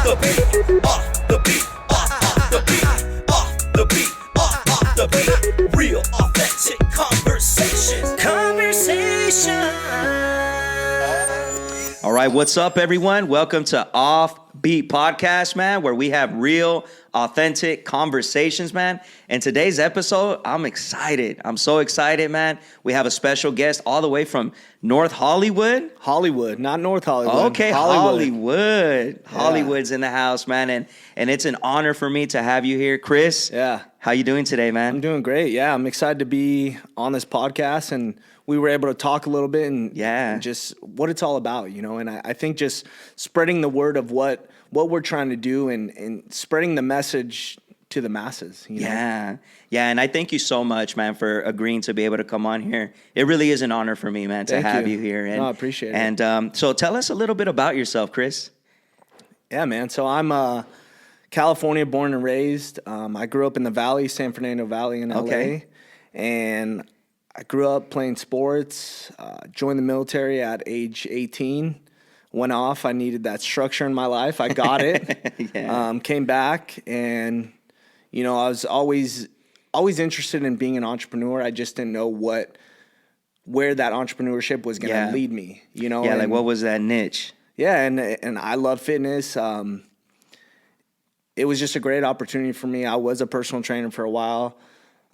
the beat, off the beat, off the beat, off the beat, off the beat. Real, authentic conversations. All right, what's up, everyone? Welcome to Offbeat Podcast, man, where we have real, authentic conversations, man. And today's episode, I'm excited. I'm so excited, man. We have a special guest all the way from North Hollywood. Hollywood, not North Hollywood. Okay, Hollywood. Yeah. Hollywood's in the house, man. And it's an honor for me to have you here. Chris, how you doing today, man? I'm doing great. Yeah, I'm excited to be on this podcast, and we were able to talk a little bit and just what it's all about, you know. And I think just spreading the word of what we're trying to do and spreading the message to the masses, you know? Yeah, and I thank you so much, man, for agreeing to be able to come on here. It really is an honor for me, man, to have you here. And, I appreciate it. And so tell us a little bit about yourself, Chris. Yeah, man. So I'm California born and raised. I grew up in the Valley, San Fernando Valley in LA. And I grew up playing sports, joined the military at age 18, went off. I needed that structure in my life. I got it. Came back, and, you know, I was always interested in being an entrepreneur. I just didn't know where that entrepreneurship was going to lead me, you know? Yeah, like what was that niche? Yeah, and I love fitness. It was just a great opportunity for me. I was a personal trainer for a while.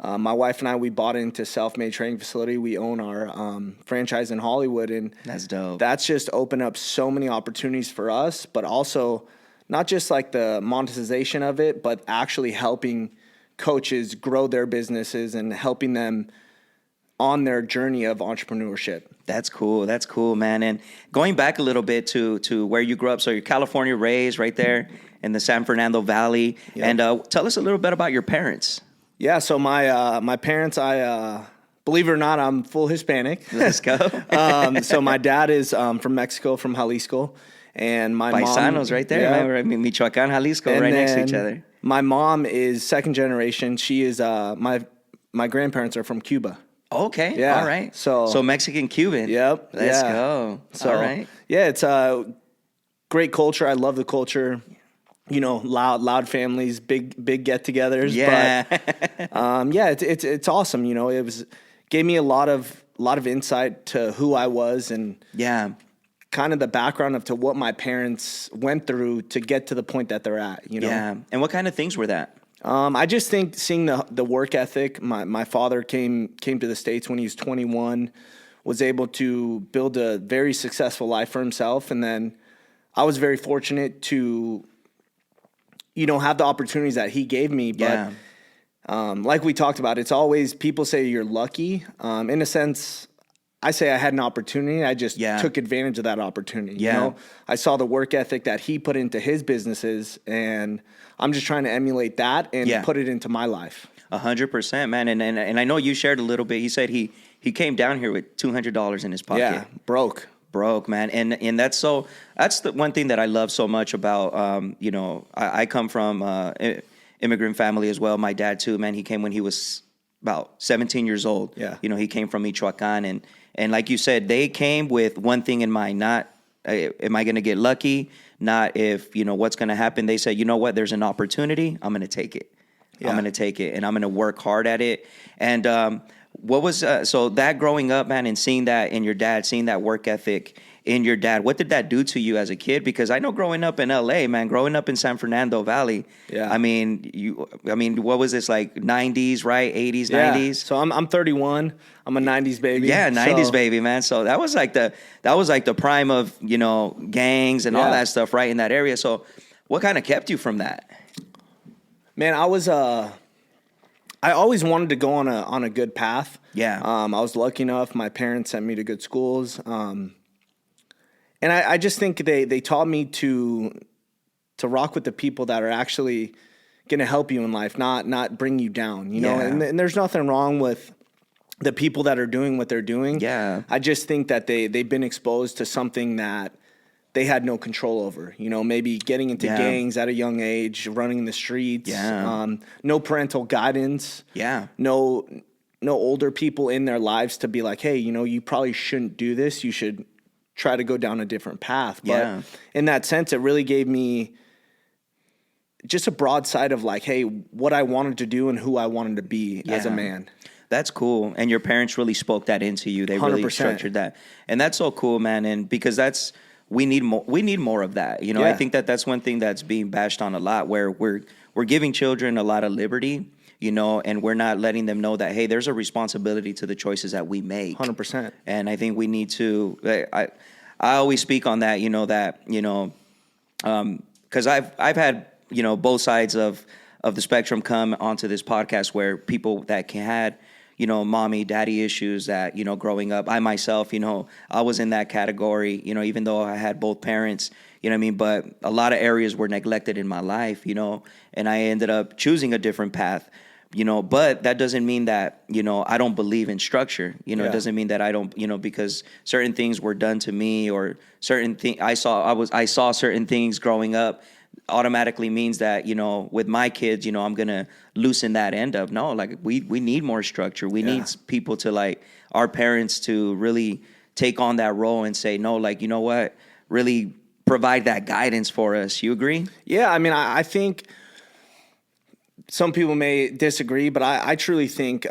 My wife and I, we bought into Self-Made Training Facility. We own our franchise in Hollywood, and that's dope. That's just opened up so many opportunities for us, but also not just like the monetization of it, but actually helping coaches grow their businesses and helping them on their journey of entrepreneurship. That's cool. That's cool, man. And going back a little bit to where you grew up, so you're California raised right there in the San Fernando Valley. Yep. And tell us a little bit about your parents. Yeah, so my parents, believe it or not, I'm full Hispanic. Let's go. So my dad is from Mexico, from Jalisco, and my Paisanos right there, man. We're in Michoacan, Jalisco, and right next to each other. My mom is second generation. She is my grandparents are from Cuba. Okay, yeah. All right. So Mexican Cuban. Yep. Let's go. So, all right. Yeah, it's a great culture. I love the culture. You know, loud families, big get-togethers. Yeah. But it's awesome. You know, gave me a lot of insight to who I was and kind of the background of to what my parents went through to get to the point that they're at. You know. Yeah. And what kind of things were that? I just think seeing the work ethic. My father came to the States when he was 21, was able to build a very successful life for himself, and then I was very fortunate to, you know, have the opportunities that he gave me. But like we talked about, it's always, people say you're lucky. In a sense, I say I had an opportunity. I just took advantage of that opportunity. You know, I saw the work ethic that he put into his businesses, and I'm just trying to emulate that and put it into my life. 100%, man. And I know you shared a little bit. He said he came down here with $200 in his pocket. Yeah, broke, man. And that's the one thing that I love so much about, you know, I come from immigrant family as well. My dad too, man. He came when he was about 17 years old. Yeah. You know, he came from Michoacan, and like you said, they came with one thing in mind, not am I going to get lucky, not if, you know, what's going to happen. They said, you know what, there's an opportunity, I'm going to take it. I'm going to take it, and I'm going to work hard at it. And what was so that growing up, man, and seeing that in your dad, seeing that work ethic in your dad, what did that do to you as a kid? Because I know growing up in LA, man, growing up in San Fernando Valley, I mean, what was this, like 90s, right? 80s, 90s? So I'm 31. I'm a 90s baby. Yeah, 90s baby, man. So that was like the prime of, you know, gangs and all that stuff, right, in that area. So what kind of kept you from that? Man, I always wanted to go on a good path. Yeah. I was lucky enough. My parents sent me to good schools. And I just think they taught me to rock with the people that are actually going to help you in life, not bring you down, you know? And there's nothing wrong with the people that are doing what they're doing. Yeah. I just think that they've been exposed to something that they had no control over, you know, maybe getting into gangs at a young age, running the streets, no parental guidance, no older people in their lives to be like, hey, you know, you probably shouldn't do this. You should try to go down a different path. But in that sense, it really gave me just a broad side of like, hey, what I wanted to do and who I wanted to be as a man. That's cool. And your parents really spoke that into you. They really 100%. structured that. And that's so cool, man. And because we need more of that. You know, Yeah. I think that's one thing that's being bashed on a lot, where we're giving children a lot of liberty, you know, and we're not letting them know that, hey, there's a responsibility to the choices that we make. 100%. And I think we need to, I always speak on that, you know, because I've had, you know, both sides of the spectrum come onto this podcast, where people that had, you know, mommy, daddy issues that, you know, growing up, I myself, you know, I was in that category, you know, even though I had both parents, you know what I mean? But a lot of areas were neglected in my life, you know, and I ended up choosing a different path, you know, but that doesn't mean that, you know, I don't believe in structure. You know, It doesn't mean that I don't, you know, because certain things were done to me, or certain things I saw certain things growing up, automatically means that, you know, with my kids, you know, I'm going to loosen that end up. No, like we need more structure. We need people to, like, our parents to really take on that role and say, no, like, you know what, really provide that guidance for us. You agree? Yeah. I mean, I think some people may disagree, but I truly think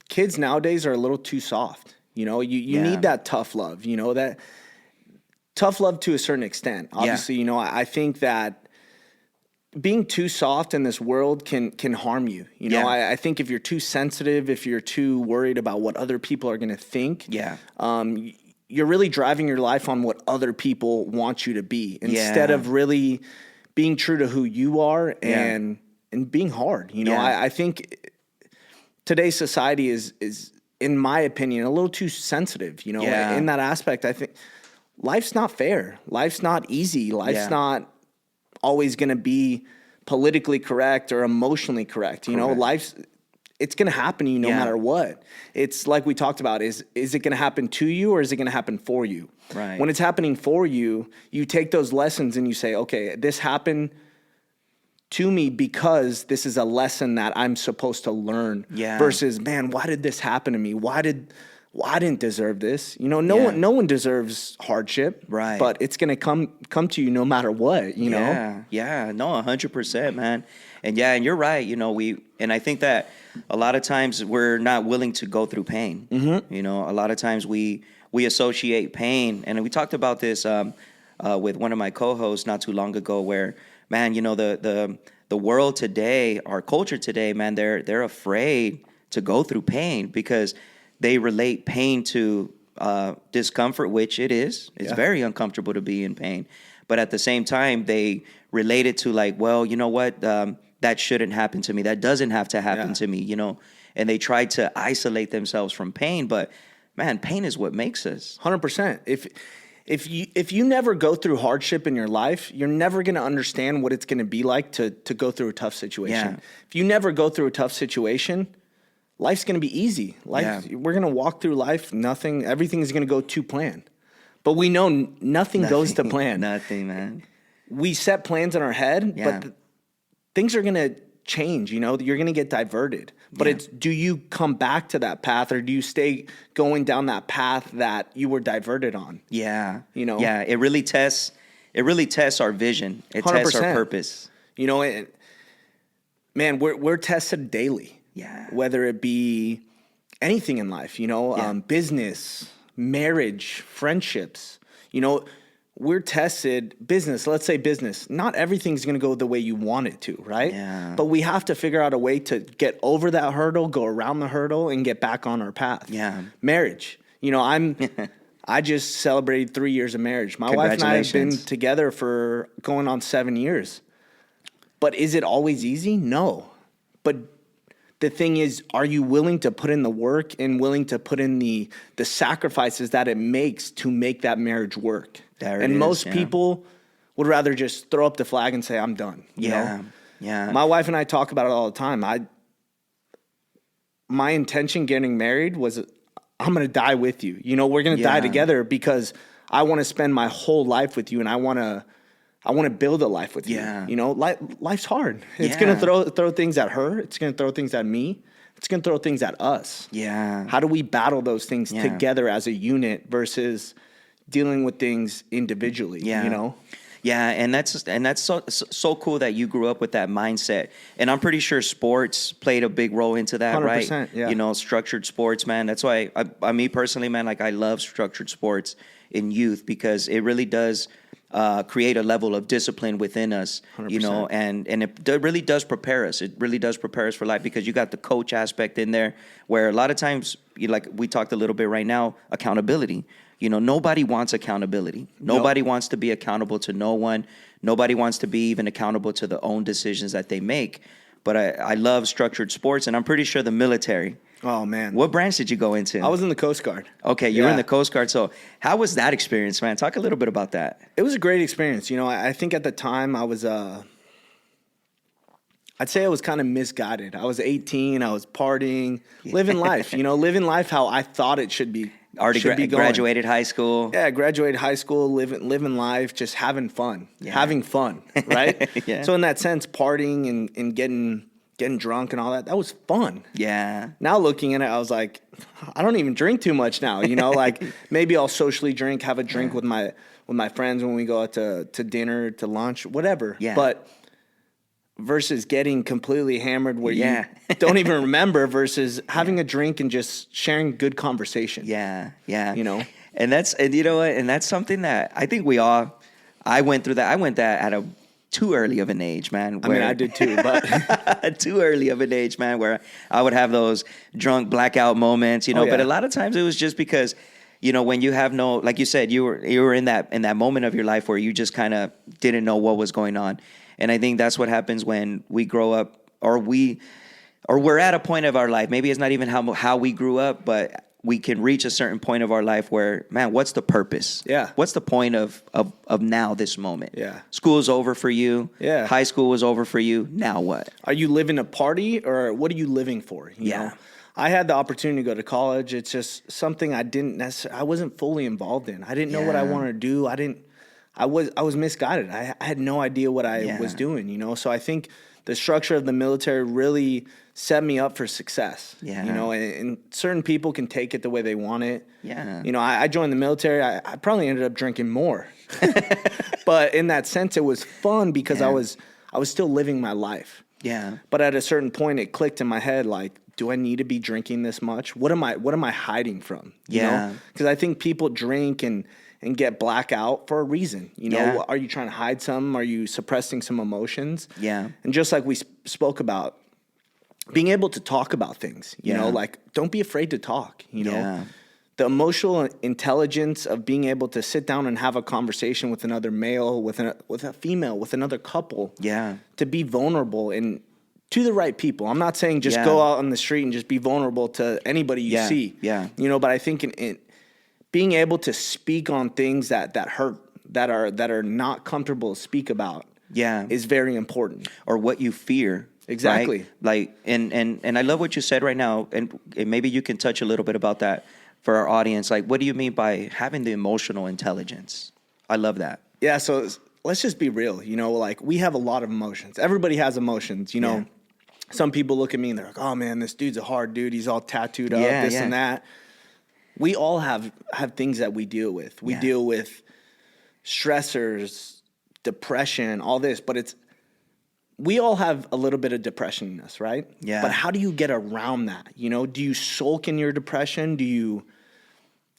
kids nowadays are a little too soft. You know, you need that tough love, you know, that tough love to a certain extent. Obviously, you know, I think that being too soft in this world can harm you. You know, I think if you're too sensitive, if you're too worried about what other people are going to think, you're really driving your life on what other people want you to be, instead of really being true to who you are and being hard. You know, I think today's society is, in my opinion, a little too sensitive. You know, in that aspect, I think life's not fair. Life's not easy. Life's not always going to be politically correct or emotionally correct. You know, it's going to happen to you no matter what. It's like we talked about, is it going to happen to you, or is it going to happen for you? Right. When it's happening for you, you take those lessons and you say, okay, this happened to me because this is a lesson that I'm supposed to learn. Versus, man, why did this happen to me? I didn't deserve this. You know, no one deserves hardship. Right. But it's gonna come to you no matter what, you know? Yeah. No, 100%, man. And and you're right. You know, and I think that a lot of times we're not willing to go through pain. Mm-hmm. You know, a lot of times we associate pain, and we talked about this with one of my co-hosts not too long ago, where, man, you know, the world today, our culture today, man, they're afraid to go through pain because they relate pain to discomfort, which it is. It's very uncomfortable to be in pain. But at the same time, they relate it to, like, well, you know what? That shouldn't happen to me. That doesn't have to happen to me, you know? And they try to isolate themselves from pain. But, man, pain is what makes us. 100%. If you never go through hardship in your life, you're never going to understand what it's going to be like to go through a tough situation. If you never go through a tough situation, life's going to be easy. We're going to walk through life. Everything is going to go to plan. But we know nothing goes to plan. Nothing, man. We set plans in our head, but things are going to change. You know, you're going to get diverted. But it's, do you come back to that path, or do you stay going down that path that you were diverted on? Yeah. You know? Yeah, it really tests our vision. It 100%. Tests our purpose. You know, man, we're tested daily. Yeah. Whether it be anything in life, you know, business, marriage, friendships, you know, we're tested. Let's say business. Not everything's going to go the way you want it to, right? Yeah. But we have to figure out a way to get over that hurdle, go around the hurdle, and get back on our path. Yeah. Marriage. You know, I just celebrated 3 years of marriage. My wife and I have been together for going on 7 years. But is it always easy? No. But the thing is, are you willing to put in the work and willing to put in the sacrifices that it makes to make that marriage work? Most people would rather just throw up the flag and say, I'm done. You know? Yeah. My wife and I talk about it all the time. My intention getting married was, I'm going to die with you. You know, we're going to die together because I want to spend my whole life with you, and I want to build a life with you. You know, life's hard. It's going to throw things at her. It's going to throw things at me. It's going to throw things at us. Yeah. How do we battle those things together as a unit versus dealing with things individually? You know? Yeah, and that's so cool that you grew up with that mindset. And I'm pretty sure sports played a big role into that, right? 100%, yeah. You know, structured sports, man. That's why me personally, man, like I love structured sports in youth because it really does create a level of discipline within us, 100%. you know, and really does prepare us. It really does prepare us for life because you got the coach aspect in there where a lot of times, like we talked a little bit right now, accountability. You know, nobody wants accountability. Nobody wants to be accountable to no one. Nobody wants to be even accountable to their own decisions that they make. But I love structured sports, and I'm pretty sure the military. Oh, man. What branch did you go into? I was in the Coast Guard. Okay, you were in the Coast Guard. So how was that experience, man? Talk a little bit about that. It was a great experience. You know, I think at the time I was, I'd say I was kind of misguided. I was 18. I was partying, living life, living life how I thought it should be. Already graduated high school. Yeah, graduated high school, living life, just having fun, right? Yeah. So in that sense, partying and getting drunk and all that was fun. Yeah. Now looking at it, I was like, I don't even drink too much now. Like maybe I'll socially drink, have a drink with my friends when we go out to dinner, to lunch, whatever. Yeah. But versus getting completely hammered where you don't even remember versus having a drink and just sharing good conversation. Yeah, yeah. And you know what? And that's something that I think I went through that. I went that at a too early of an age, man. I mean, I did too, but too early of an age, man, where I would have those drunk blackout moments, but a lot of times it was just because, when you have like you said, you were in that moment of your life where you just kind of didn't know what was going on. And I think that's what happens when we grow up or we're at a point of our life. Maybe it's not even how we grew up, but we can reach a certain point of our life where, man, what's the purpose? Yeah. What's the point of now, this moment? Yeah. School's over for you. Yeah. High school was over for you. Now what? Are you living a party or what are you living for? You know? I had the opportunity to go to college. It's just something I wasn't fully involved in. I didn't know what I wanted to do. I was misguided. I had no idea what I was doing, So I think the structure of the military really set me up for success. Yeah. And certain people can take it the way they want it. Yeah. I joined the military. I probably ended up drinking more. But in that sense, it was fun because I was still living my life. Yeah. But at a certain point, it clicked in my head, like, do I need to be drinking this much? What am I hiding from? Because I think people drink and get blackout for a reason. Are you trying to hide some? Are you suppressing some emotions? Yeah. And just like we spoke about, being able to talk about things, like don't be afraid to talk, The emotional intelligence of being able to sit down and have a conversation with another male, with a female, with another couple. Yeah. To be vulnerable and to the right people. I'm not saying just go out on the street and just be vulnerable to anybody you see. Yeah. But I think in being able to speak on things that hurt, that are not comfortable to speak about, is very important. Or what you fear. Exactly. Right? Like, and I love what you said right now, and maybe you can touch a little bit about that for our audience. Like, what do you mean by having the emotional intelligence? I love that. Yeah. So let's just be real. Like we have a lot of emotions. Everybody has emotions. Some people look at me and they're like, "Oh man, this dude's a hard dude. He's all tattooed up, and that." We all have things that we deal with. We deal with stressors, depression, all this, but we all have a little bit of depression in us, right? Yeah. But how do you get around that? Do you sulk in your depression? Do you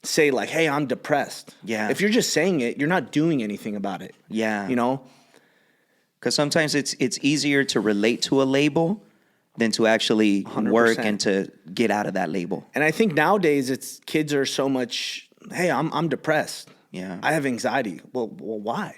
say like, "Hey, I'm depressed"? Yeah. If you're just saying it, you're not doing anything about it. Yeah. Because sometimes it's easier to relate to a label than to actually 100%. Work and to get out of that label. And I think nowadays kids are so much, "Hey, I'm depressed. Yeah. I have anxiety." Well, why?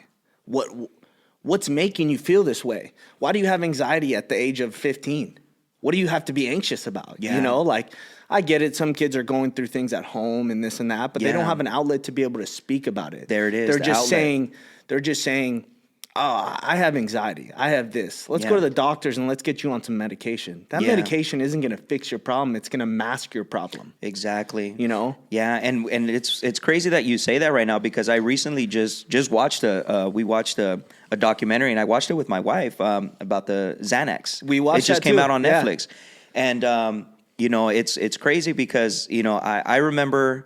What's making you feel this way? Why do you have anxiety at the age of 15? What do you have to be anxious about? Yeah. Like I get it. Some kids are going through things at home and this and that, but they don't have an outlet to be able to speak about it. There it is. They're just saying, "Oh, I have anxiety. I have this. Let's go to the doctors and let's get you on some medication." That medication isn't going to fix your problem. It's going to mask your problem. Exactly. Yeah. And it's crazy that you say that right now because I recently just watched we watched a documentary and I watched it with my wife about the Xanax. We watched it just that came too. out on Netflix. And it's crazy because I remember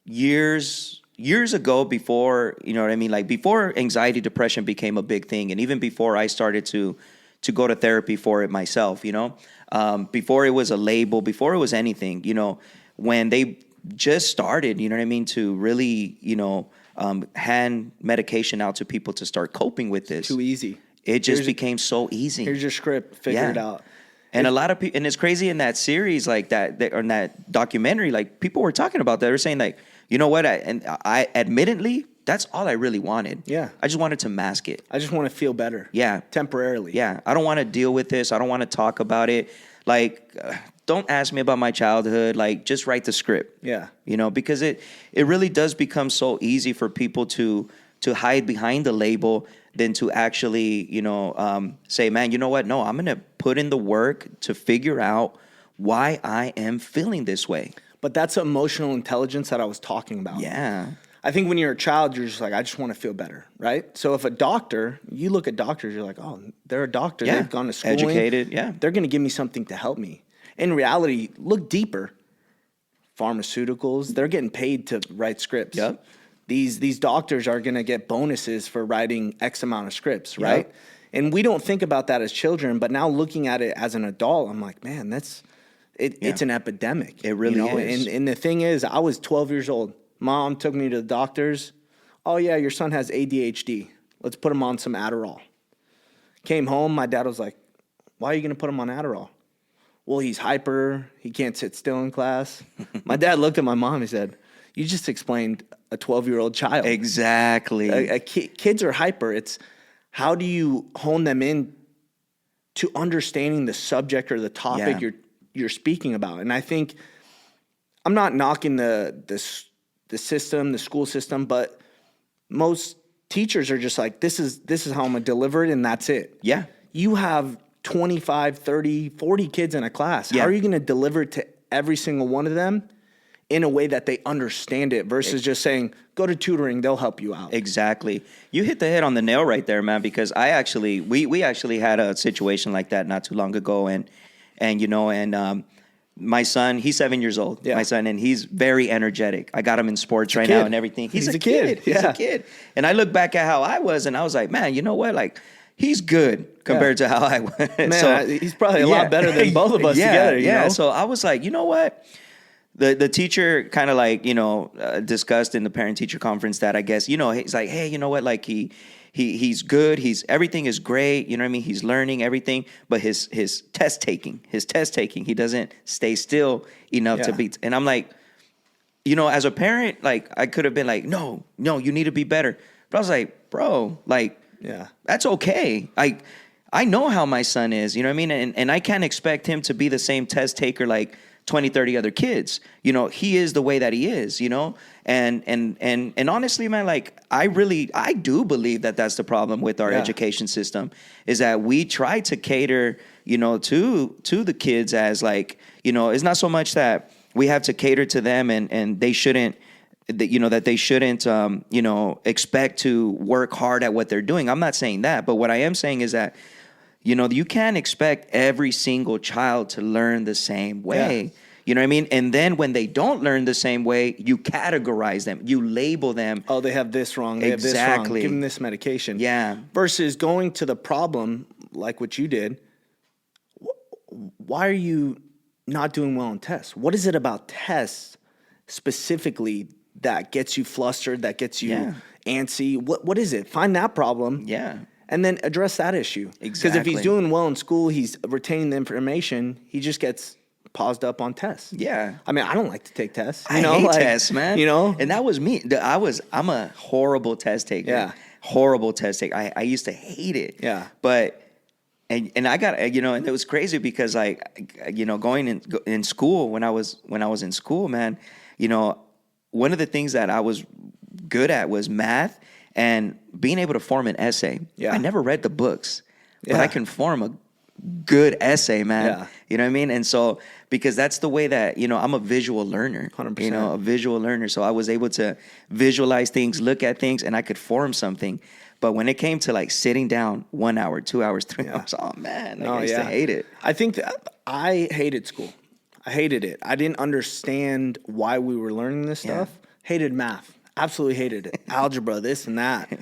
years years ago, before, you know what I mean? Like before anxiety, depression became a big thing. And even before I started to go to therapy for it myself, you know, before it was a label, before it was anything, you know, when they just started, you know what I mean, to really, you know, hand medication out to people to start coping with this. Too easy. It just became so easy. Here's your script. Figure it out. And a lot of people, and it's crazy in that series, like that, or in that documentary, like people were talking about that. They were saying like, you know what? I admittedly, that's all I really wanted. Yeah. I just wanted to mask it. I just want to feel better. Yeah. Temporarily. Yeah. I don't want to deal with this. I don't want to talk about it. Like, don't ask me about my childhood. Like, just write the script. Yeah. You know, because it really does become so easy for people to hide behind the label than to actually, you know, say, man, you know what? No, I'm going to put in the work to figure out why I am feeling this way. But that's emotional intelligence that I was talking about. Yeah. I think when you're a child, you're just like, I just want to feel better, right? So if a doctor, you look at doctors, you're like, oh, they're a doctor. Yeah. They've gone to schooling. Educated, yeah. They're going to give me something to help me. In reality, look deeper. Pharmaceuticals, they're getting paid to write scripts. Yep. These doctors are going to get bonuses for writing X amount of scripts, right? Yep. And we don't think about that as children, but now looking at it as an adult, I'm like, man, it's an epidemic. It really is. And the thing is, I was 12 years old. Mom took me to the doctors. Oh, yeah, your son has ADHD. Let's put him on some Adderall. Came home, my dad was like, why are you going to put him on Adderall? Well, he's hyper. He can't sit still in class. My dad looked at my mom. He said, you just explained a 12-year-old child. Exactly. Kids are hyper. It's how do you hone them in to understanding the subject or the topic you're speaking about? And I think I'm not knocking the system, the school system, but most teachers are just like, this is how I'm going to deliver it, and that's it. Yeah. You have 25, 30, 40 kids in a class. Yeah. How are you going to deliver it to every single one of them in a way that they understand it versus just saying, go to tutoring, they'll help you out? Exactly. You hit the head on the nail right there, man, because we actually had a situation like that not too long ago. And you know, my son, he's 7 years old, my son, and he's very energetic. I got him in sports right now and everything. He's a kid. He's a kid. And I look back at how I was, and I was like, man, you know what? Like, he's good compared to how I was. Man, so, he's probably a lot better than both of us together. You know? So I was like, you know what? The teacher kind of like, you know, discussed in the parent-teacher conference that I guess, you know, he's like, hey, you know what? Like he's good. Everything is great. You know what I mean? He's learning everything, but his test taking, he doesn't stay still enough to beat. And I'm like, you know, as a parent, like I could have been like, no, you need to be better. But I was like, bro, like, that's okay. I know how my son is, you know what I mean? And I can't expect him to be the same test taker like 20, 30 other kids. You know, he is the way that he is, you know? And honestly, man, like I do believe that that's the problem with our education system is that we try to cater, you know, to the kids as like, you know, it's not so much that we have to cater to them and they shouldn't, you know, that they shouldn't, you know, expect to work hard at what they're doing. I'm not saying that, but what I am saying is that, you know, you can't expect every single child to learn the same way. Yeah. You know what I mean? And then when they don't learn the same way, you categorize them, you label them. Oh, they have this wrong. They have this wrong. Give them this medication. Yeah. Versus going to the problem, like what you did. Why are you not doing well on tests? What is it about tests specifically that gets you flustered, that gets you antsy? What is it? Find that problem. Yeah. And then address that issue. Exactly. Because if he's doing well in school, he's retaining the information, he just gets paused up on tests. Yeah. I mean, I don't like to take tests. I hate tests, man. You know? And that was me. I'm a horrible test taker. Yeah. Horrible test taker. I used to hate it. Yeah. But, and I got, you know, and it was crazy because like, you know, going in school, when I was in school, man, you know, one of the things that I was good at was math and being able to form an essay. Yeah. I never read the books, but I can form a good essay, man. Yeah. You know what I mean? And so, because that's the way that, you know, I'm a visual learner, 100%. You know, a visual learner. So I was able to visualize things, look at things, and I could form something. But when it came to like sitting down 1 hour, 2 hours, 3 hours, oh man, I used to hate it. I think that I hated school. I hated it. I didn't understand why we were learning this stuff. Hated math. absolutely hated it. Algebra, this and that.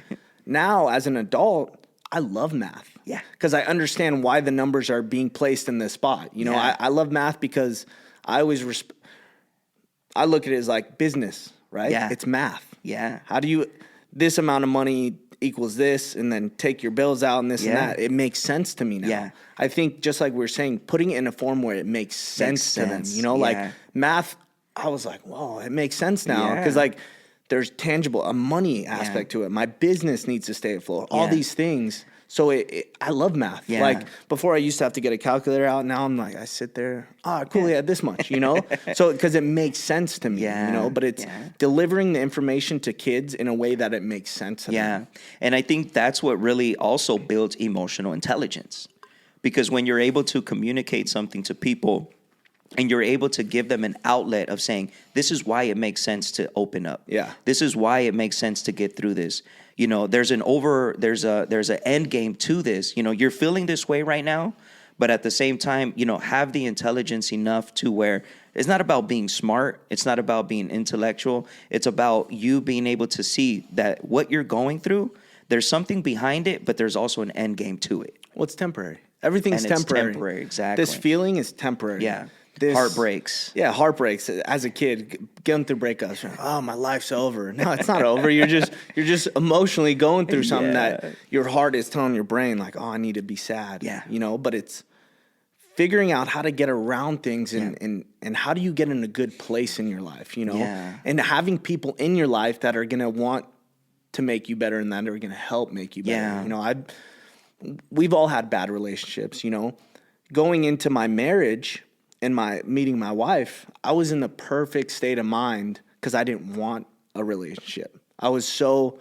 Now, as an adult, I love math. Yeah. Because I understand why the numbers are being placed in this spot. You know, Yeah. I love math because I always I look at it as like business, right? Yeah. It's math. Yeah. How do you, this amount of money equals this, and then take your bills out and this and that. It makes sense to me now. Yeah. I think just like we were saying, putting it in a form where it makes sense to them, you know, like math, I was like, whoa, it makes sense now. Because like there's tangible, a money aspect to it. My business needs to stay afloat, all these things. So I love math. Yeah. Like before I used to have to get a calculator out. Now I'm like, I sit there, cool, yeah, this much, you know? So, because it makes sense to me, you know? But it's delivering the information to kids in a way that it makes sense to them. And I think that's what really also builds emotional intelligence. Because when you're able to communicate something to people and you're able to give them an outlet of saying, this is why it makes sense to open up. Yeah. This is why it makes sense to get through this. You know, there's an end game to this. You know, you're feeling this way right now, but at the same time, you know, have the intelligence enough to where it's not about being smart. It's not about being intellectual. It's about you being able to see that what you're going through, there's something behind it, but there's also an end game to it. Well, it's temporary. Everything's And it's temporary. temporary, exactly. This feeling is temporary. Yeah. This, heartbreaks. Yeah, heartbreaks. As a kid, going through breakups. Oh, my life's over. No, it's not over. You're just emotionally going through something that your heart is telling your brain, like, oh, I need to be sad. Yeah. You know, but it's figuring out how to get around things and how do you get in a good place in your life, you know? Yeah. And having people in your life that are gonna want to make you better and that are gonna help make you better. Yeah. You know, we've all had bad relationships, you know. Going into my marriage and meeting my wife, I was in the perfect state of mind because I didn't want a relationship. I was so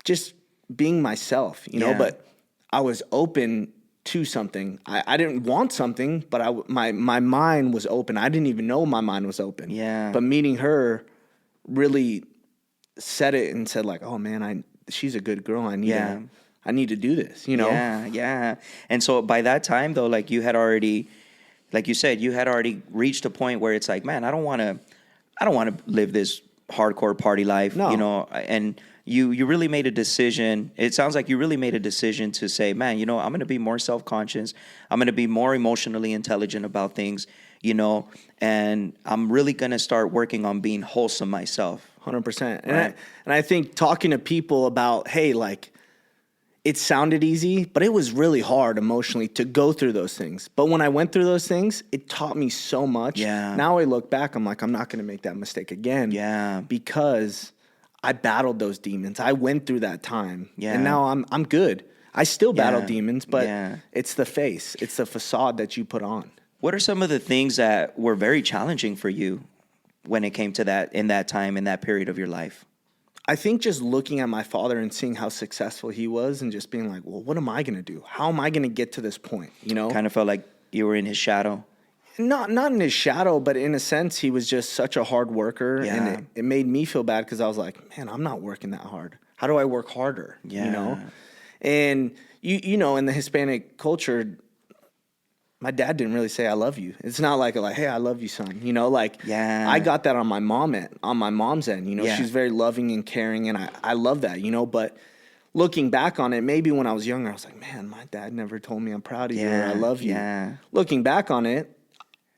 just being myself, you know, but I was open to something. I didn't want something, but my mind was open. I didn't even know my mind was open. Yeah. But meeting her really said it and said like, oh man, she's a good girl. I need to do this, you know? Yeah. And so by that time though, like you had already, like you said, you had already reached a point where it's like, man, I don't want to live this hardcore party life, you know, and you really made a decision. It sounds like you really made a decision to say, man, you know, I'm going to be more self-conscious. I'm going to be more emotionally intelligent about things, you know, and I'm really going to start working on being wholesome myself. 100%. Right. And I think talking to people about, hey, like, it sounded easy, but it was really hard emotionally to go through those things. But when I went through those things, it taught me so much. Yeah. Now I look back, I'm like, I'm not going to make that mistake again. Yeah. Because I battled those demons. I went through that time. Yeah. And now I'm good. I still battle demons, but Yeah. it's the face. It's the facade that you put on. What are some of the things that were very challenging for you when it came to that, in that time, in that period of your life? I think just looking at my father and seeing how successful he was and just being like, well, what am I going to do? How am I going to get to this point? You know? Kind of felt like you were in his shadow. Not in his shadow, but in a sense, he was just such a hard worker. Yeah. And it made me feel bad because I was like, man, I'm not working that hard. How do I work harder? Yeah. You know? And, you know, in the Hispanic culture, my dad didn't really say I love you. It's not like hey, I love you, son. You know, like I got that on my mom's end. You know, she's very loving and caring, and I love that. You know, but looking back on it, maybe when I was younger, I was like, man, my dad never told me I'm proud of you or I love you. Yeah. Looking back on it,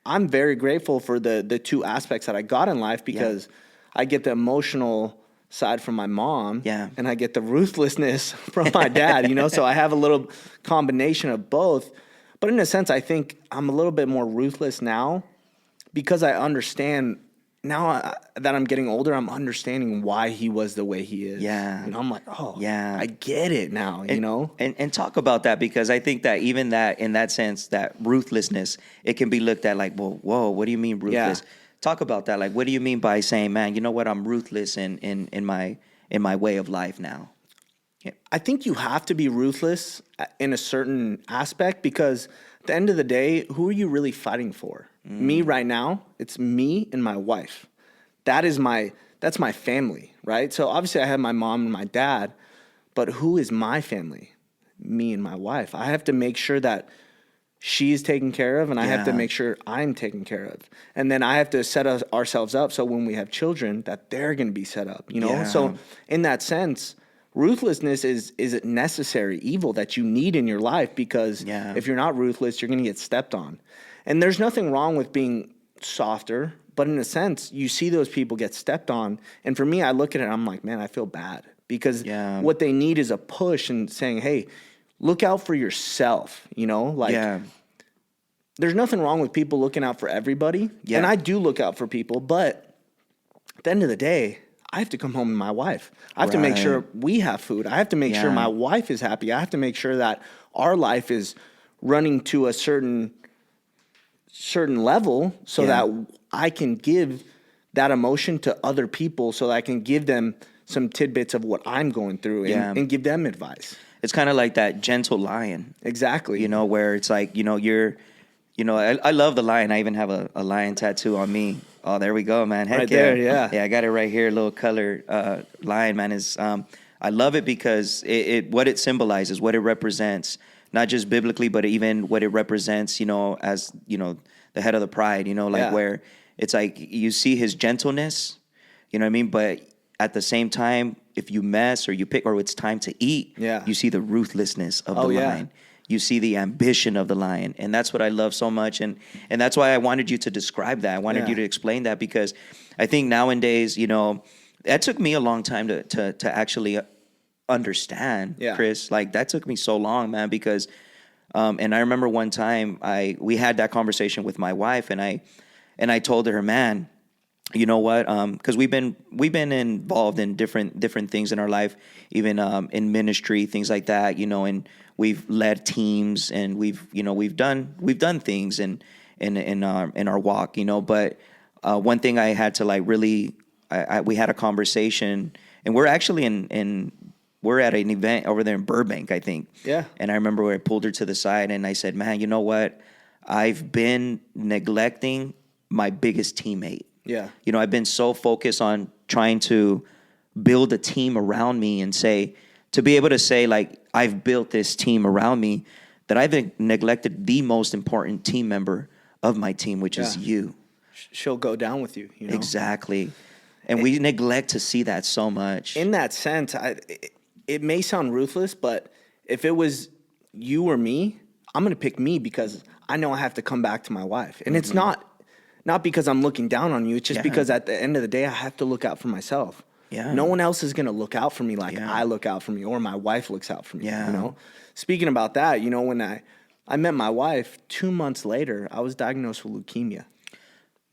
I'm very grateful for the two aspects that I got in life because I get the emotional side from my mom, and I get the ruthlessness from my dad. You know, so I have a little combination of both. But in a sense, I think I'm a little bit more ruthless now because I understand now that I'm getting older, I'm understanding why he was the way he is. Yeah. You know, I'm like, I get it now, you know? And talk about that because I think that even that, in that sense, that ruthlessness, it can be looked at like, well, whoa, what do you mean ruthless? Talk about that. Like, what do you mean by saying, man, you know what? I'm ruthless in my way of life now. I think you have to be ruthless in a certain aspect because at the end of the day, who are you really fighting for? Me right now, it's me and my wife. That's my family, right? So obviously I have my mom and my dad, but who is my family? Me and my wife. I have to make sure that she's taken care of, and I have to Yeah. make sure I'm taken care of. And then I have to set ourselves up so when we have children that they're going to be set up, you know? Yeah. So in that sense, ruthlessness is a necessary evil that you need in your life, because Yeah. if you're not ruthless, you're going to get stepped on. And there's nothing wrong with being softer, but in a sense, you see those people get stepped on. And for me, I look at it, I'm like, man, I feel bad, because Yeah. what they need is a push and saying, hey, look out for yourself, you know? Like, Yeah. there's nothing wrong with people looking out for everybody. Yeah. And I do look out for people, but at the end of the day, I have to come home to my wife. I have to make Right. sure we have food. I have to make sure Yeah. my wife is happy. I have to make sure that our life is running to a certain level so Yeah. that I can give that emotion to other people, so that I can give them some tidbits of what I'm going through, and, Yeah. and give them advice. It's kind of like that gentle lion, Exactly. you know, where it's like, you know, I love the lion. I even have a lion tattoo on me. Oh, there we go, man. Heck Right yeah. there, yeah. Yeah, I got it right here. A little color lion, man. Is I love it because what it symbolizes, what it represents, not just biblically, but even what it represents, you know, as, you know, the head of the pride, you know, like Yeah. where it's like you see his gentleness, you know what I mean? But at the same time, if you mess or you pick, or it's time to eat, Yeah. you see the ruthlessness of Oh, the yeah. lion. You see the ambition of the lion. And that's what I love so much. And that's why I wanted you to describe that. I wanted Yeah. you to explain that, because I think nowadays, you know, that took me a long time to actually understand, Yeah. Chris. Like, that took me so long, man, because and I remember one time we had that conversation with my wife, and I told her, man, you know what? Because we've been involved in different things in our life, even in ministry, things like that, you know, and we've led teams, and we've done things in our walk, you know. But one thing I had to like really, we had a conversation, and we're actually we're at an event over there in Burbank, I think. Yeah. And I remember where I pulled her to the side, and I said, man, you know what? I've been neglecting my biggest teammate. Yeah. You know, I've been so focused on trying to build a team around me, and to be able to say, like, I've built this team around me, that I've neglected the most important team member of my team, which is Yeah. you. She'll go down with you, you know? Exactly. And we neglect to see that so much. In that sense, it may sound ruthless, but if it was you or me, I'm going to pick me, because I know I have to come back to my wife. And it's not because I'm looking down on you. It's just Yeah. because at the end of the day, I have to look out for myself. Yeah. No one else is going to look out for me like Yeah. I look out for me, or my wife looks out for me. Yeah. You know? Speaking about that, you know, when I met my wife, 2 months later, I was diagnosed with leukemia.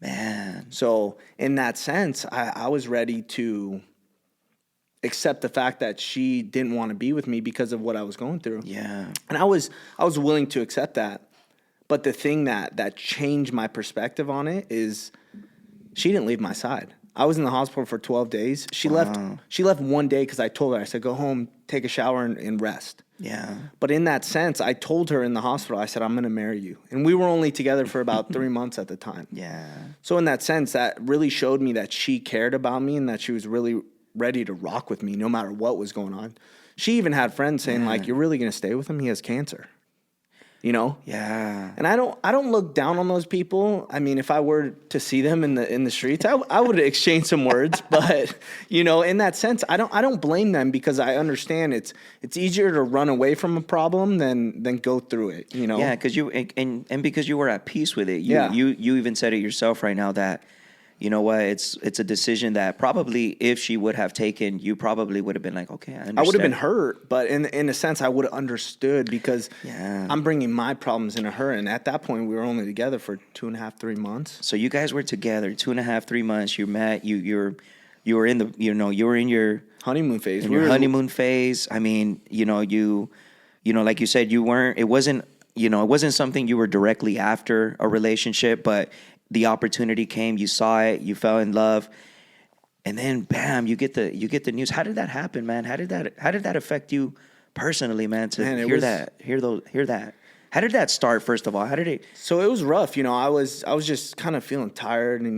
Man. So in that sense, I was ready to accept the fact that she didn't want to be with me because of what I was going through. Yeah. And I was willing to accept that. But the thing that changed my perspective on it is she didn't leave my side. I was in the hospital for 12 days. She left one day because I told her, I said, go home, take a shower, and rest. Yeah. But in that sense, I told her in the hospital, I said, I'm going to marry you. And we were only together for about 3 months at the time. Yeah. So in that sense, that really showed me that she cared about me, and that she was really ready to rock with me no matter what was going on. She even had friends saying, like, you're really going to stay with him? He has cancer. You know? Yeah. And I don't look down on those people. I mean, if I were to see them in the streets, I would exchange some words. But, you know, in that sense, I don't blame them, because I understand it's easier to run away from a problem than go through it, you know? Yeah, because because you were at peace with it. Yeah. You even said it yourself right now that, you know what, it's a decision that probably if she would have taken, you probably would have been like, okay, I understand. I would have been hurt, but in a sense, I would have understood, because Yeah. I'm bringing my problems into her. And at that point, we were only together for 2.5, 3 months. So you guys were together 2.5, 3 months. You met. You were in the you were in your Honeymoon phase. in your honeymoon phase. I mean, you know, like you said, you weren't. It wasn't something you were directly after a relationship, but the opportunity came. You saw it. You fell in love, and then bam, you get the news. How did that happen, man? How did that affect you personally, man? To hear that. How did that start? First of all, how did it? So it was rough. You know, I was just kind of feeling tired, and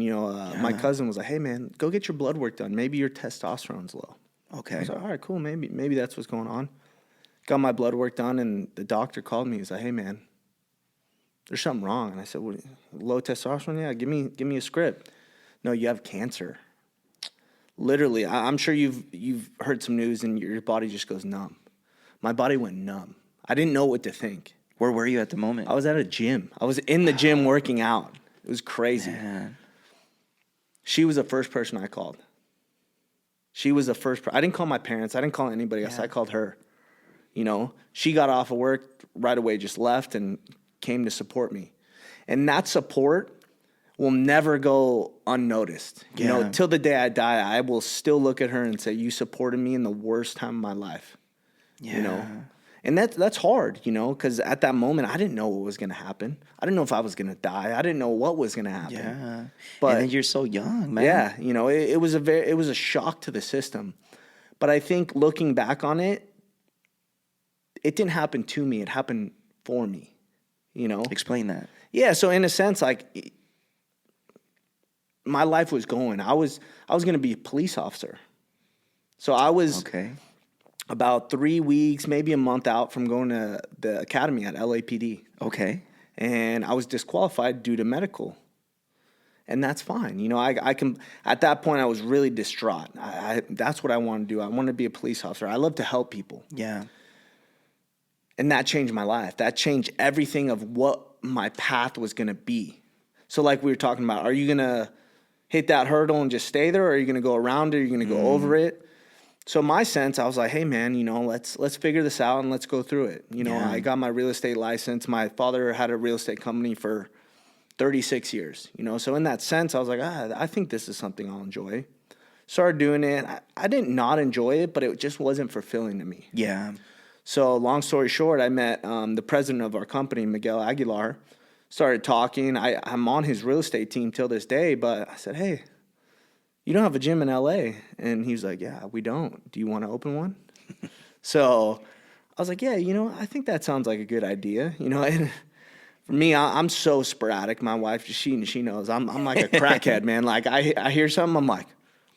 my cousin was like, "Hey, man, go get your blood work done. Maybe your testosterone's low." I Okay. was like, "All right, cool. Maybe that's what's going on." Got my blood work done, and the doctor called me. He's like, "Hey, man, there's something wrong. And I said, what, low testosterone? Yeah, give me a script. No, you have cancer. Literally, I'm sure you've heard some news and your body just goes numb. My body went numb. I didn't know what to think. Where were you at the moment? I was at a gym. I was in the gym working out. It was crazy. Man. She was the first person I called. She was the first. I didn't call my parents. I didn't call anybody else. I called her. You know, she got off of work right away, just left and came to support me. And that support will never go unnoticed. You know, till the day I die, I will still look at her and say, you supported me in the worst time of my life. Yeah. You know, and that's hard, you know, because at that moment, I didn't know what was going to happen. I didn't know if I was going to die. I didn't know what was going to happen. Yeah. But and then you're so young, man. yeah, you know, it was a shock to the system. But I think looking back on it, it didn't happen to me. It happened for me, you know. Explain that. Yeah, so in a sense, like, my life was going. I was going to be a police officer. So I was about 3 weeks, maybe a month out from going to the academy at LAPD. Okay. And I was disqualified due to medical. And that's fine. You know, I can, at that point, I was really distraught. That's what I wanted to do. I wanted to be a police officer. I love to help people. Yeah. And that changed my life. That changed everything of what my path was going to be. So like we were talking about, are you going to hit that hurdle and just stay there? Or are you going to go around it? Are you going to go over it? So my sense, I was like, hey, man, you know, let's figure this out and let's go through it. You know, I got my real estate license. My father had a real estate company for 36 years, you know. So in that sense, I was like, I think this is something I'll enjoy. Started doing it. I didn't not enjoy it, but it just wasn't fulfilling to me. Yeah. So long story short, I met the president of our company, Miguel Aguilar, started talking. I'm on his real estate team till this day, but I said, hey, you don't have a gym in LA? And he was like, yeah, we don't. Do you want to open one? So I was like, yeah, you know, I think that sounds like a good idea. You know, and for me, I'm so sporadic. My wife, she knows I'm like a crackhead, man. Like I hear something, I'm like,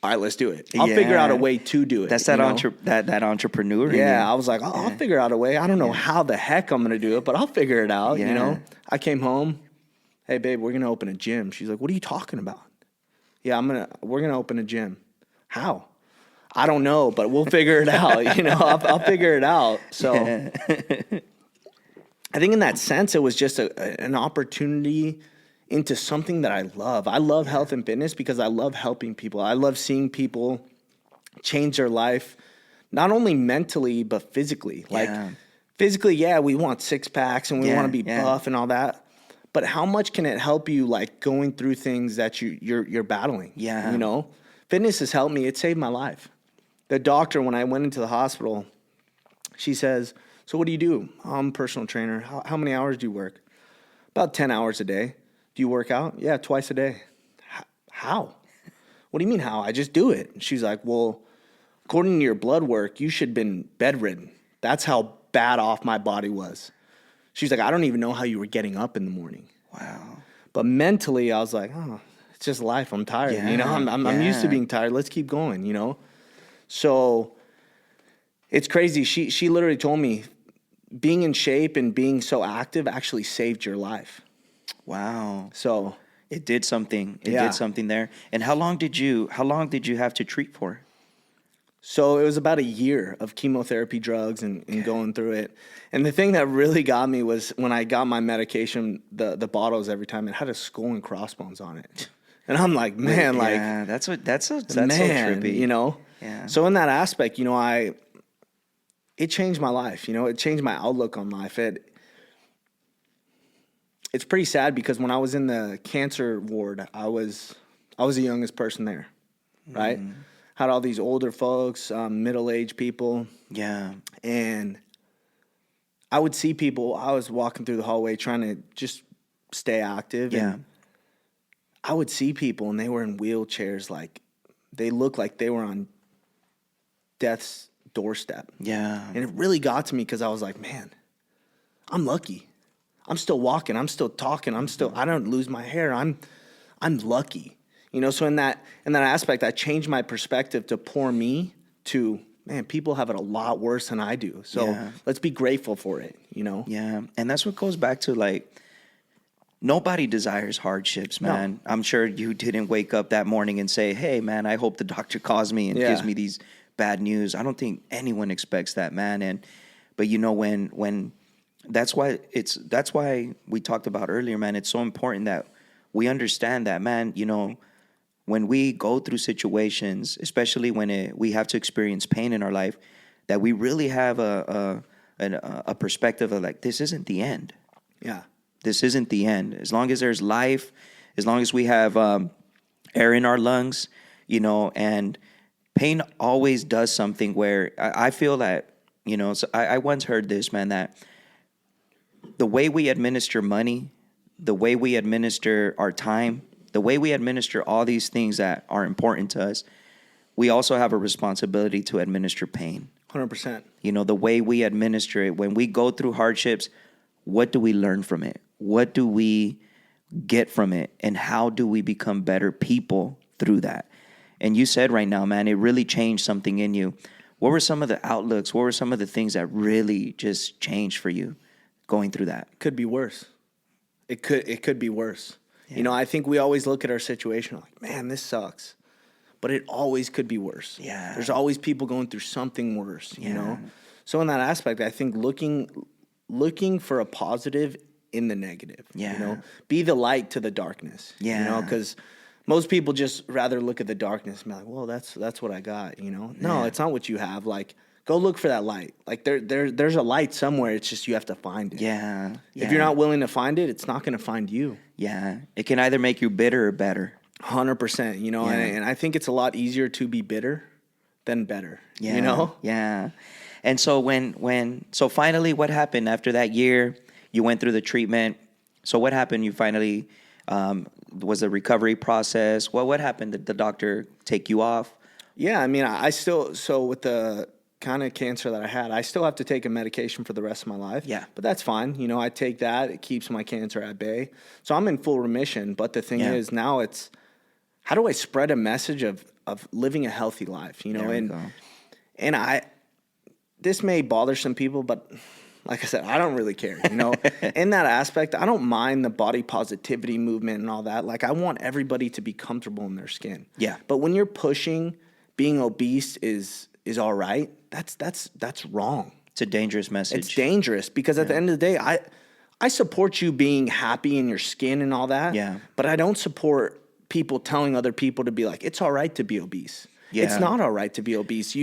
all right, let's do it. I'll figure out a way to do it. That's that that entrepreneur. Yeah, I was like, I'll figure out a way. I don't know how the heck I'm gonna do it, but I'll figure it out. You know, I came home. Hey, babe, we're gonna open a gym. She's like, what are you talking about? Yeah, we're gonna open a gym. How? I don't know, but we'll figure it out. You know, I'll figure it out. So I think in that sense, it was just an opportunity into something that I love. I love health and fitness because I love helping people. I love seeing people change their life, not only mentally, but physically. Like physically, we want six packs and we want to be buff and all that. But how much can it help you, like going through things that you're battling? Yeah. You know, fitness has helped me. It saved my life. The doctor, when I went into the hospital, she says, so what do you do? I'm a personal trainer. How many hours do you work? About 10 hours a day. Do you work out? Yeah, twice a day. How? What do you mean how? I just do it. She's like, well, according to your blood work, you should have been bedridden. That's how bad off my body was. She's like, I don't even know how you were getting up in the morning. Wow. But mentally, I was like, oh, it's just life. I'm tired. Yeah, you know, I'm used to being tired. Let's keep going, you know? So it's crazy. She literally told me being in shape and being so active actually saved your life. Wow. So it did something. It did something there. And how long did you have to treat for? So it was about a year of chemotherapy, drugs, and going through it. And the thing that really got me was when I got my medication, the bottles every time, it had a skull and crossbones on it. And I'm like, man, that's so trippy. You know? Yeah. So in that aspect, you know, it changed my life. You know, it changed my outlook on life. It's pretty sad because when I was in the cancer ward, I was the youngest person there, right? Had all these older folks, middle-aged people. Yeah. And I would see people, I was walking through the hallway trying to just stay active. Yeah. And I would see people and they were in wheelchairs, like they looked like they were on death's doorstep. Yeah. And it really got to me because I was like, man, I'm lucky. I'm still walking. I'm still talking. I don't lose my hair. I'm lucky. You know, so in that aspect, I changed my perspective to poor me to, man, people have it a lot worse than I do. So let's be grateful for it, you know? Yeah. And that's what goes back to, like, nobody desires hardships, man. No. I'm sure you didn't wake up that morning and say, hey, man, I hope the doctor calls me and gives me these bad news. I don't think anyone expects that, man. But you know, when that's why we talked about earlier, man, it's so important that we understand that, man, you know, when we go through situations, especially when we have to experience pain in our life, that we really have a perspective of like, this isn't the end. Yeah. This isn't the end. As long as there's life, as long as we have air in our lungs, you know, and pain always does something where I feel that, you know, so I once heard this, man, that the way we administer money, the way we administer our time, the way we administer all these things that are important to us, we also have a responsibility to administer pain. 100%. You know, the way we administer it, when we go through hardships, what do we learn from it? What do we get from it? And how do we become better people through that? And you said right now, man, it really changed something in you. What were some of the outlooks? What were some of the things that really just changed for you going through that? Could be worse. It could be worse. Yeah. You know, I think we always look at our situation like, man, this sucks. But it always could be worse. Yeah. There's always people going through something worse, you know? So in that aspect, I think looking for a positive in the negative. Yeah. You know? Be the light to the darkness. Yeah. You know, because most people just rather look at the darkness and be like, well, that's what I got, you know? No, it's not what you have. Like, go look for that light. Like there's a light somewhere. It's just you have to find it. Yeah. If you're not willing to find it, it's not going to find you. Yeah. It can either make you bitter or better. 100%, you know, and I think it's a lot easier to be bitter than better, you know? Yeah. And so so finally what happened after that year? You went through the treatment. So what happened? You finally, was the recovery process? What happened? Did the doctor take you off? Yeah, I mean, so with the kind of cancer that I had, I still have to take a medication for the rest of my life. Yeah. But that's fine. You know, I take that. It keeps my cancer at bay. So I'm in full remission. But the thing is now it's, how do I spread a message of living a healthy life, you know? And this may bother some people, but like I said, I don't really care, you know? In that aspect, I don't mind the body positivity movement and all that. Like, I want everybody to be comfortable in their skin. Yeah. But when you're pushing being obese is all right, that's wrong. It's a dangerous message. It's dangerous because at the end of the day, I support you being happy in your skin and all that. Yeah. But I don't support people telling other people to be like, it's all right to be obese. Yeah. It's not all right to be obese.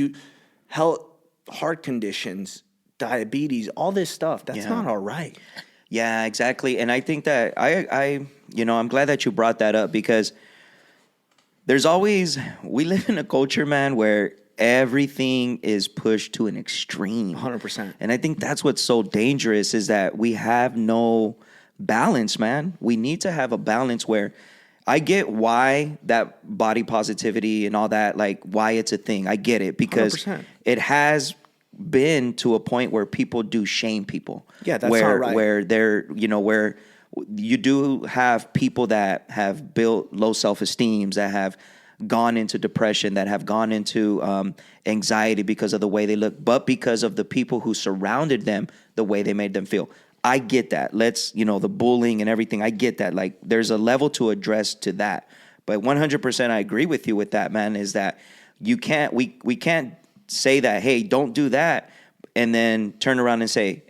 Heart conditions, diabetes, all this stuff, that's not all right. Yeah, exactly. And I think that I'm glad that you brought that up because we live in a culture, man, where everything is pushed to an extreme. 100%. And I think that's what's so dangerous is that we have no balance, man. We need to have a balance where I get why that body positivity and all that, like why it's a thing. I get it because 100%. It has been to a point where people do shame people. Yeah, that's not right. Where where you do have people that have built low self-esteem, that have gone into depression, that have gone into anxiety because of the way they look, but because of the people who surrounded them, the way they made them feel. I get that. The bullying and everything, I get that. Like, there's a level to address to that. But 100% I agree with you with that, man, is that we can't say that, hey, don't do that, and then turn around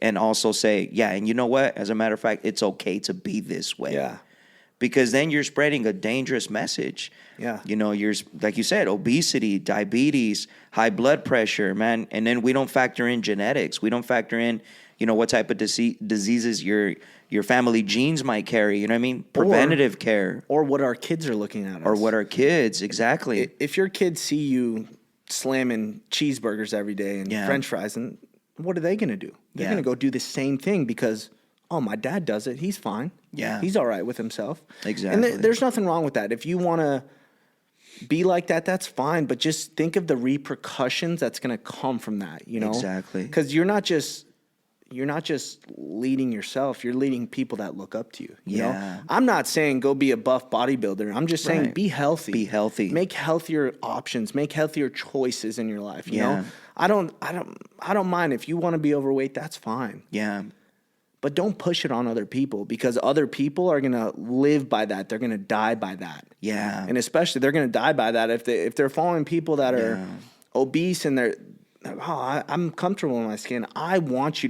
and also say, yeah, and you know what? As a matter of fact, it's okay to be this way. Yeah. Because then you're spreading a dangerous message. Yeah. You know, you're, like you said, obesity, diabetes, high blood pressure, man. And then we don't factor in genetics. We don't factor in, what type of diseases your family genes might carry. You know what I mean? Preventative care. Or what our kids are looking at us. Or what our kids, exactly. If your kids see you slamming cheeseburgers every day and French fries, and what are they going to do? They're going to go do the same thing because, oh, my dad does it. He's fine. Yeah. He's all right with himself. Exactly. And there's nothing wrong with that. If you want to be like that, that's fine. But just think of the repercussions that's going to come from that, Exactly. Because you're not just leading yourself. You're leading people that look up to you. You know? I'm not saying go be a buff bodybuilder. I'm just saying be healthy. Be healthy. Make healthier options. Make healthier choices in your life. You know? I don't mind if you want to be overweight. That's fine. Yeah. but don't push it on other people, because other people are going to live by that. They're going to die by that. Yeah. And especially they're going to die by that if they're following people that are obese and I'm comfortable in my skin. I want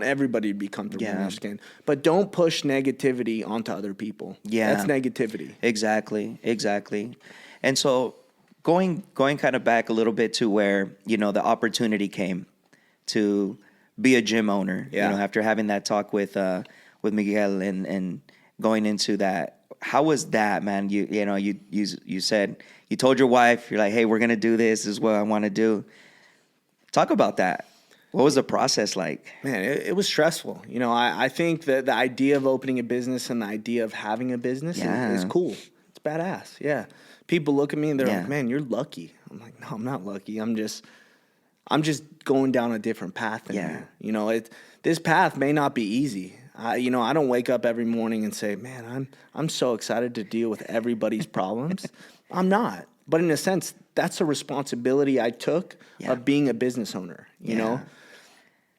everybody to be comfortable in their skin, but don't push negativity onto other people. Yeah. That's negativity. Exactly. And so going kind of back a little bit to where, you know, the opportunity came to be a gym owner, you know, after having that talk with Miguel and going into that. How was that, man? You said, you told your wife, you're like, hey, we're going to do this. This is what I want to do. Talk about that. What was the process like? Man, it was stressful. You know, I think that the idea of opening a business and the idea of having a business is cool. It's badass. Yeah. People look at me and they're like, man, you're lucky. I'm like, no, I'm not lucky. I'm just going down a different path than you. You know, this path may not be easy. I don't wake up every morning and say, man, I'm so excited to deal with everybody's problems. I'm not. But in a sense, that's a responsibility I took of being a business owner, you know?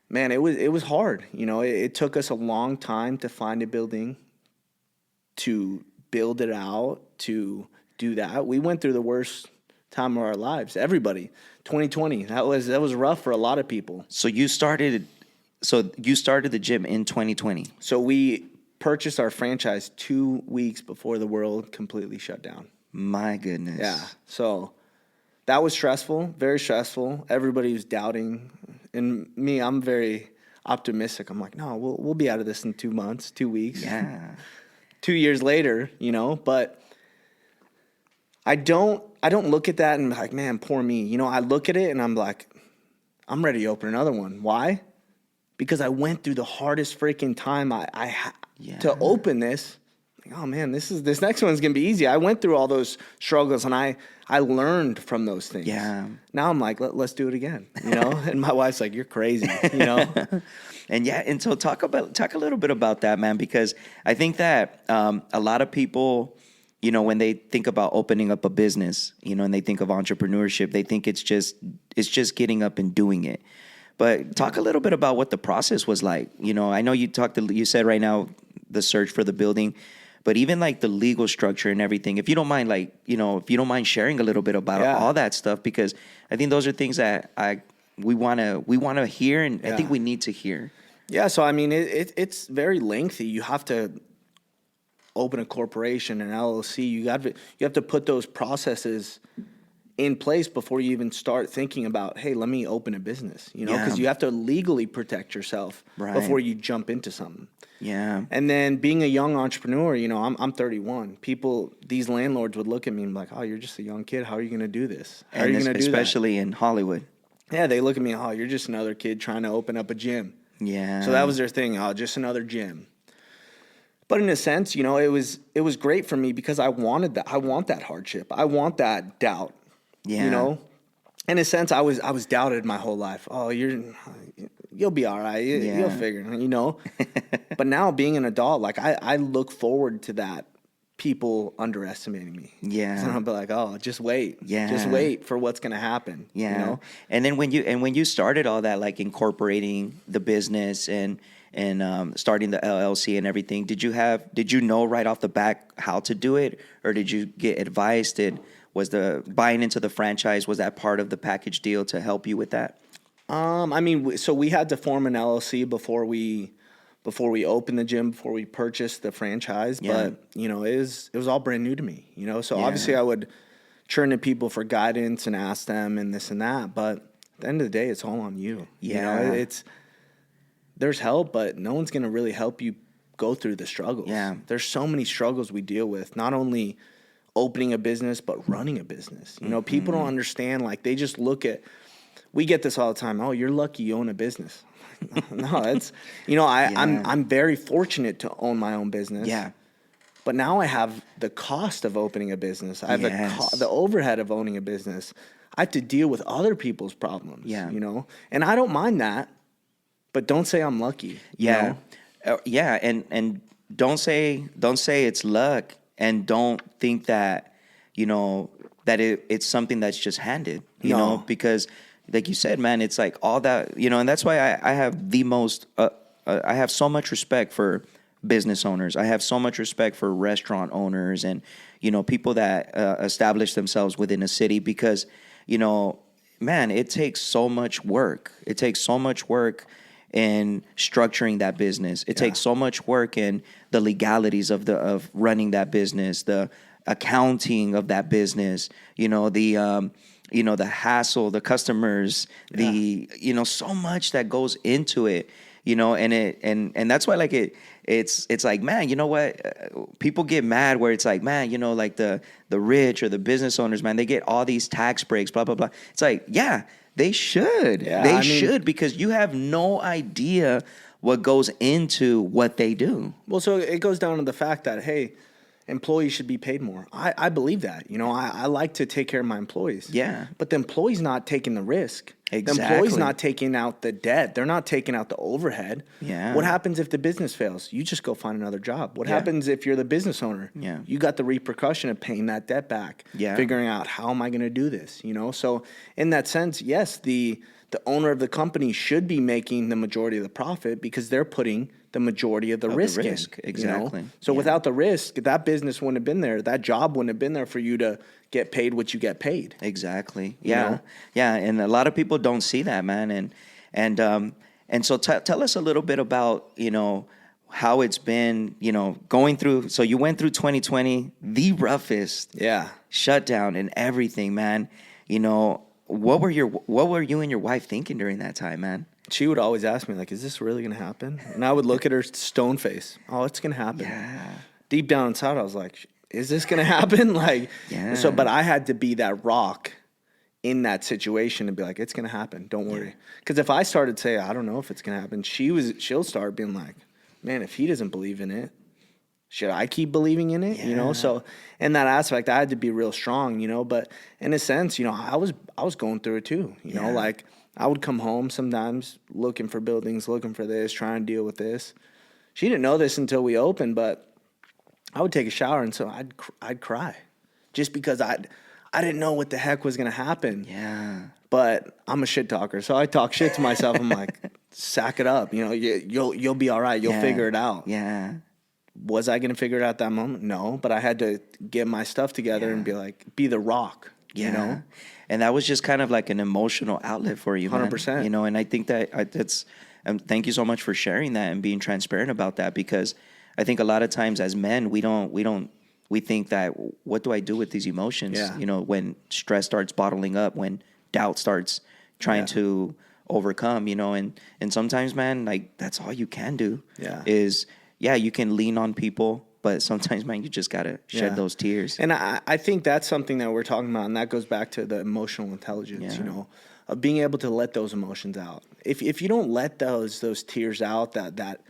Man, it was hard. You know, it took us a long time to find a building, to build it out, to do that. We went through the worst time of our lives. Everybody. 2020. That was rough for a lot of people. So you started the gym in 2020. So we purchased our franchise 2 weeks before the world completely shut down. My goodness. Yeah. So that was stressful, very stressful. Everybody was doubting. And me, I'm very optimistic. I'm like, no, we'll be out of this in 2 months, 2 weeks. Yeah. 2 years later, you know, but I don't look at that and be like, man, poor me. You know, I look at it and I'm like, I'm ready to open another one. Why? Because I went through the hardest freaking time to open this. Like, oh man, this next one's gonna be easy. I went through all those struggles and I learned from those things. Yeah. Now I'm like, let's do it again. You know? And my wife's like, you're crazy. You know? And so talk a little bit about that, man, because I think that a lot of people, you know, when they think about opening up a business, you know, and they think of entrepreneurship, they think it's just getting up and doing it. But talk a little bit about what the process was like. You know, I know you said right now the search for the building, but even like the legal structure and everything, if you don't mind, like, you know, if you don't mind sharing a little bit about all that stuff, because I think those are things that we want to hear, and I think we need to hear. Yeah. So, I mean, it's very lengthy. You have to open a corporation, an LLC. You have to put those processes in place before you even start thinking about, hey, let me open a business, you know, because you have to legally protect yourself before you jump into something. Yeah. And then being a young entrepreneur, you know, I'm 31. These landlords would look at me and be like, oh, you're just a young kid. How are you going to do this? How are you going to do that? Especially in Hollywood. Yeah, they look at me, oh, you're just another kid trying to open up a gym. Yeah. So that was their thing, oh, just another gym. But in a sense, you know, it was great for me because I wanted that. I want that hardship. I want that doubt. Yeah. You know, in a sense, I was doubted my whole life. Oh, you'll be all right. You'll figure it, you know. But now being an adult, like I look forward to that. People underestimating me. Yeah. And I'll be like, oh, just wait. Yeah. Just wait for what's gonna happen. Yeah. You know? And then when you started all that, like incorporating the business and starting the LLC and everything, did you know right off the bat how to do it, or did you get advice? Was the buying into the franchise, was that part of the package deal to help you with that? I mean, so we had to form an LLC before we opened the gym, before we purchased the franchise. Yeah. But, you know, it was all brand new to me, you know? So obviously I would turn to people for guidance and ask them and this and that. But at the end of the day, it's all on you. Yeah. You know, there's help, but no one's going to really help you go through the struggles. Yeah. There's so many struggles we deal with, not only opening a business, but running a business. You know, people don't understand, like they just we get this all the time. Oh, you're lucky you own a business. No, it's, you know, I'm very fortunate to own my own business. Yeah. But now I have the cost of opening a business. I have the overhead of owning a business. I have to deal with other people's problems. Yeah. You know, and I don't mind that, but don't say I'm lucky. Yeah. Yeah. And don't say it's luck. And don't think that, you know, that it's something that's just handed, you know, because like you said, man, it's like all that, you know, and that's why I have the most I have so much respect for business owners. I have so much respect for restaurant owners and, people that establish themselves within a city because, man, it takes so much work. It takes so much work in structuring that business. It takes so much work in the legalities of running that business, the accounting of that business, the hassle, the customers, so much that goes into it, and that's why it's like, man, you know what? People get mad where it's like, man, like the rich or the business owners, man, they get all these tax breaks, blah, blah, blah. It's like, yeah, they should. Yeah, they should, because you have no idea what goes into what they do. Well, so it goes down to the fact that, hey, employees should be paid more. I believe that. I like to take care of my employees. Yeah. But the employee's not taking the risk. Exactly. The employee's not taking out the debt. They're not taking out the overhead. Yeah. What happens if the business fails? You just go find another job. What happens if you're the business owner? Yeah. You got the repercussion of paying that debt back. Yeah. Figuring out, how am I going to do this? So in that sense, yes, the owner of the company should be making the majority of the profit because they're putting the majority of the risk in. Exactly. So without the risk, that business wouldn't have been there. That job wouldn't have been there for you to get paid what you get paid. Exactly. Yeah. Yeah. And a lot of people don't see that, man. And so tell us a little bit about, how it's been, going through. So you went through 2020, the roughest shutdown and everything, man. What were you and your wife thinking during that time, man? She would always ask me, is this really going to happen? And I would look at her stone face. Oh, it's going to happen. Yeah. Deep down inside, I was like, is this going to happen? But I had to be that rock in that situation and be like, it's going to happen. Don't worry. Because if I started to say, I don't know if it's going to happen, she'll start being like, man, if he doesn't believe in it, should I keep believing in it? So in that aspect, I had to be real strong, but in a sense, I was going through it too, I would come home sometimes looking for buildings, looking for this, trying to deal with this. She didn't know this until we opened, but I would take a shower and so I'd cry just because I didn't know what the heck was going to happen. Yeah. But I'm a shit talker, so I talk shit to myself. I'm like, sack it up. You'll be all right. You'll figure it out. Yeah. Was I going to figure it out that moment? No, but I had to get my stuff together and be the rock. And that was just kind of like an emotional outlet for you, 100%. Man. And I think that's thank you so much for sharing that and being transparent about that, because I think a lot of times as men, we think that, what do I do with these emotions? Yeah. When stress starts bottling up, when doubt starts trying to overcome, and sometimes, man, that's all you can do is, you can lean on people, but sometimes, man, you just got to shed those tears. And I think that's something that we're talking about, and that goes back to the emotional intelligence, of being able to let those emotions out. If you don't let those tears out, that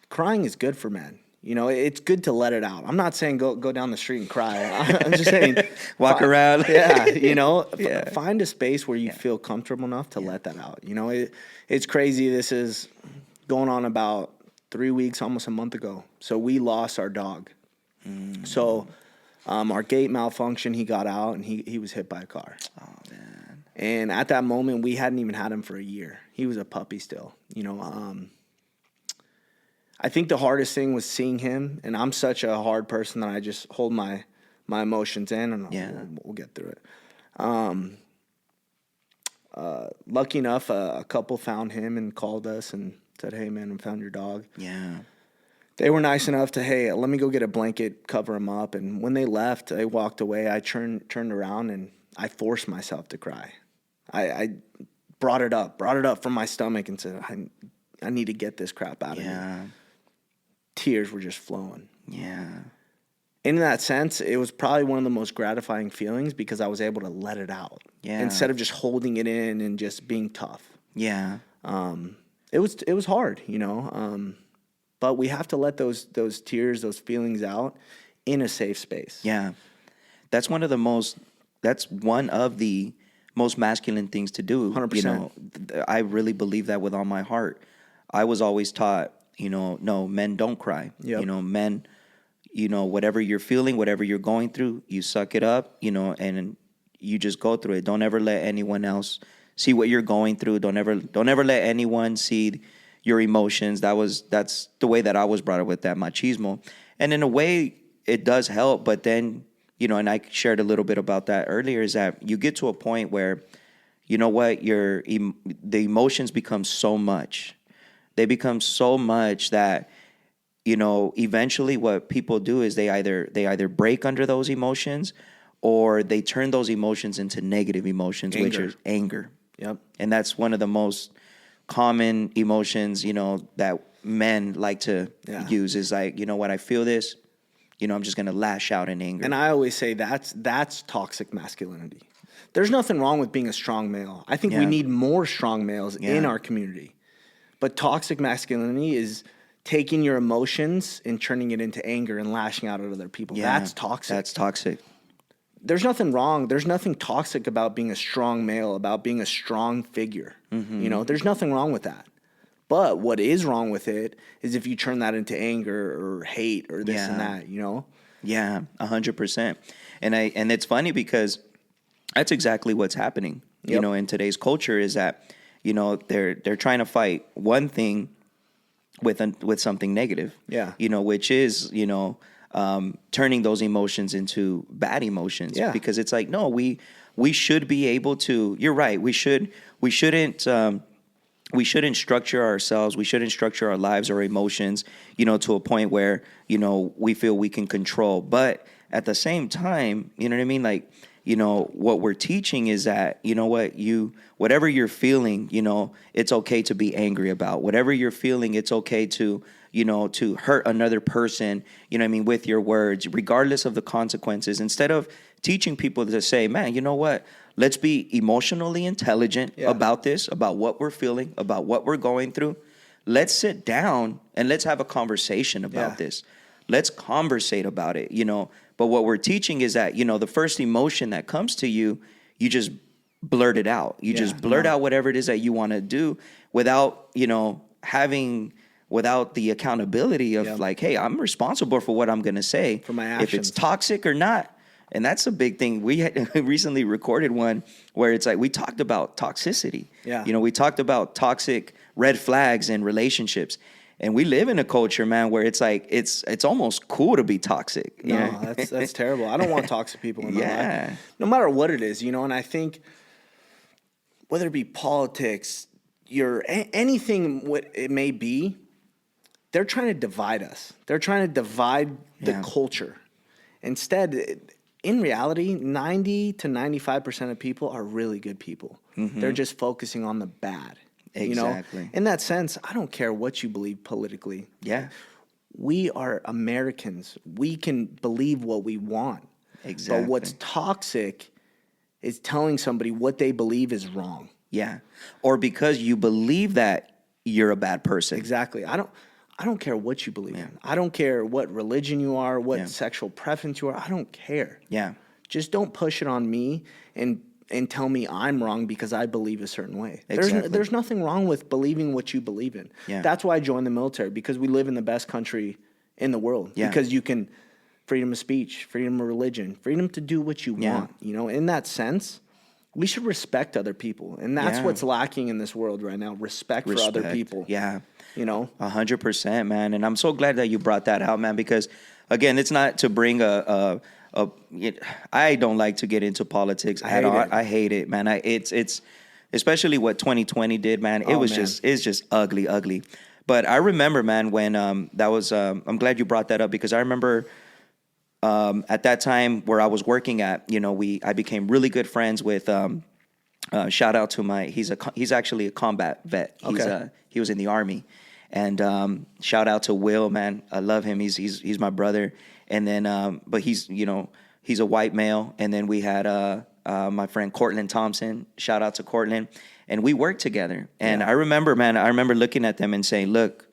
crying is good for men. It's good to let it out. I'm not saying go down the street and cry. I'm just saying walk around. Find a space where you feel comfortable enough to let that out. It's crazy. This is going on about 3 weeks, almost a month ago. So we lost our dog. So our gate malfunctioned. He got out and he was hit by a car. Oh, man. And at that moment, we hadn't even had him for a year. He was a puppy still. I think the hardest thing was seeing him. And I'm such a hard person that I just hold my emotions in and we'll get through it. Lucky enough, a couple found him and called us and said, hey, man, we found your dog. Yeah. They were nice enough to, hey, let me go get a blanket, cover him up. And when they left, I walked away. I turned around, and I forced myself to cry. I brought it up from my stomach and said, I need to get this crap out of me. Tears were just flowing. Yeah. In that sense, it was probably one of the most gratifying feelings because I was able to let it out. Yeah. Instead of just holding it in and just being tough. Yeah. It was hard, but we have to let those tears, those feelings out in a safe space. Yeah. That's one of the most masculine things to do. 100%. I really believe that with all my heart. I was always taught, no, men don't cry. Yep. Men, whatever you're feeling, whatever you're going through, you suck it up, and you just go through it. Don't ever let anyone else see what you're going through. Don't ever let anyone see, your emotions. That's the way that I was brought up with that machismo. And in a way, it does help. But then, and I shared a little bit about that earlier, is that you get to a point where, you know what, the emotions become so much. They become so much that, eventually what people do is they either break under those emotions, or they turn those emotions into negative emotions, which is anger. Yep. And that's one of the most common emotions, that men like to use, is like, you know what, I feel this, I'm just going to lash out in anger. And I always say that's toxic masculinity. There's nothing wrong with being a strong male. I think we need more strong males in our community. But toxic masculinity is taking your emotions and turning it into anger and lashing out at other people. Yeah, that's toxic. That's toxic. There's nothing wrong. There's nothing toxic about being a strong male, about being a strong figure. Mm-hmm. There's nothing wrong with that. But what is wrong with it is if you turn that into anger or hate or this and that, Yeah, 100%. And it's funny because that's exactly what's happening, in today's culture, is that, they're trying to fight one thing with something negative. Yeah. Which is, turning those emotions into bad emotions. Yeah. Because it's like, no, we should be able to, you're right. We shouldn't structure ourselves. We shouldn't structure our lives or emotions, to a point where, we feel we can control. But at the same time, you know what I mean? Like, what we're teaching is that, whatever you're feeling, it's okay to be angry about. Whatever you're feeling, it's okay to, to hurt another person, with your words, regardless of the consequences. Instead of teaching people to say, man, you know what? Let's be emotionally intelligent about this, about what we're feeling, about what we're going through. Let's sit down and let's have a conversation about this. Let's conversate about it, But what we're teaching is that, the first emotion that comes to you, you just blurt it out. You just blurt out whatever it is that you want to do without, without the accountability of like, hey, I'm responsible for what I'm going to say. For my actions. If it's toxic or not. And that's a big thing. We recently recorded one where it's like we talked about toxicity. Yeah. We talked about toxic red flags in relationships. And we live in a culture, man, where it's like it's almost cool to be toxic. No, that's terrible. I don't want toxic people in my life. No matter what it is, and I think whether it be politics, anything what it may be, they're trying to divide us. They're trying to divide the culture. Instead, in reality, 90 to 95% of people are really good people. Mm-hmm. They're just focusing on the bad. Exactly. In that sense, I don't care what you believe politically. Yeah. We are Americans. We can believe what we want. Exactly. But what's toxic is telling somebody what they believe is wrong. Yeah. Or because you believe that you're a bad person. Exactly. I don't care what you believe in. I don't care what religion you are, what sexual preference you are. I don't care. Yeah. Just don't push it on me and tell me I'm wrong because I believe a certain way. Exactly. There's nothing wrong with believing what you believe in. Yeah. That's why I joined the military, because we live in the best country in the world. Yeah. Because you can freedom of speech, freedom of religion, freedom to do what you want. In that sense, we should respect other people. And that's what's lacking in this world right now, respect for other people. Yeah. 100%, man. And I'm so glad that you brought that out, man, because again, it's not to bring I don't like to get into politics at all. I hate it, man. It's especially what 2020 did, man. It's just ugly. But I remember, man, when that was. I'm glad you brought that up, because I remember at that time where I was working at. I became really good friends with. Shout out to he's actually a combat vet. He was in the Army, and shout out to Will, man. I love him. He's my brother. And then, but he's a white male. And then we had my friend Cortland Thompson. Shout out to Cortland. And we worked together. And I remember looking at them and saying, look,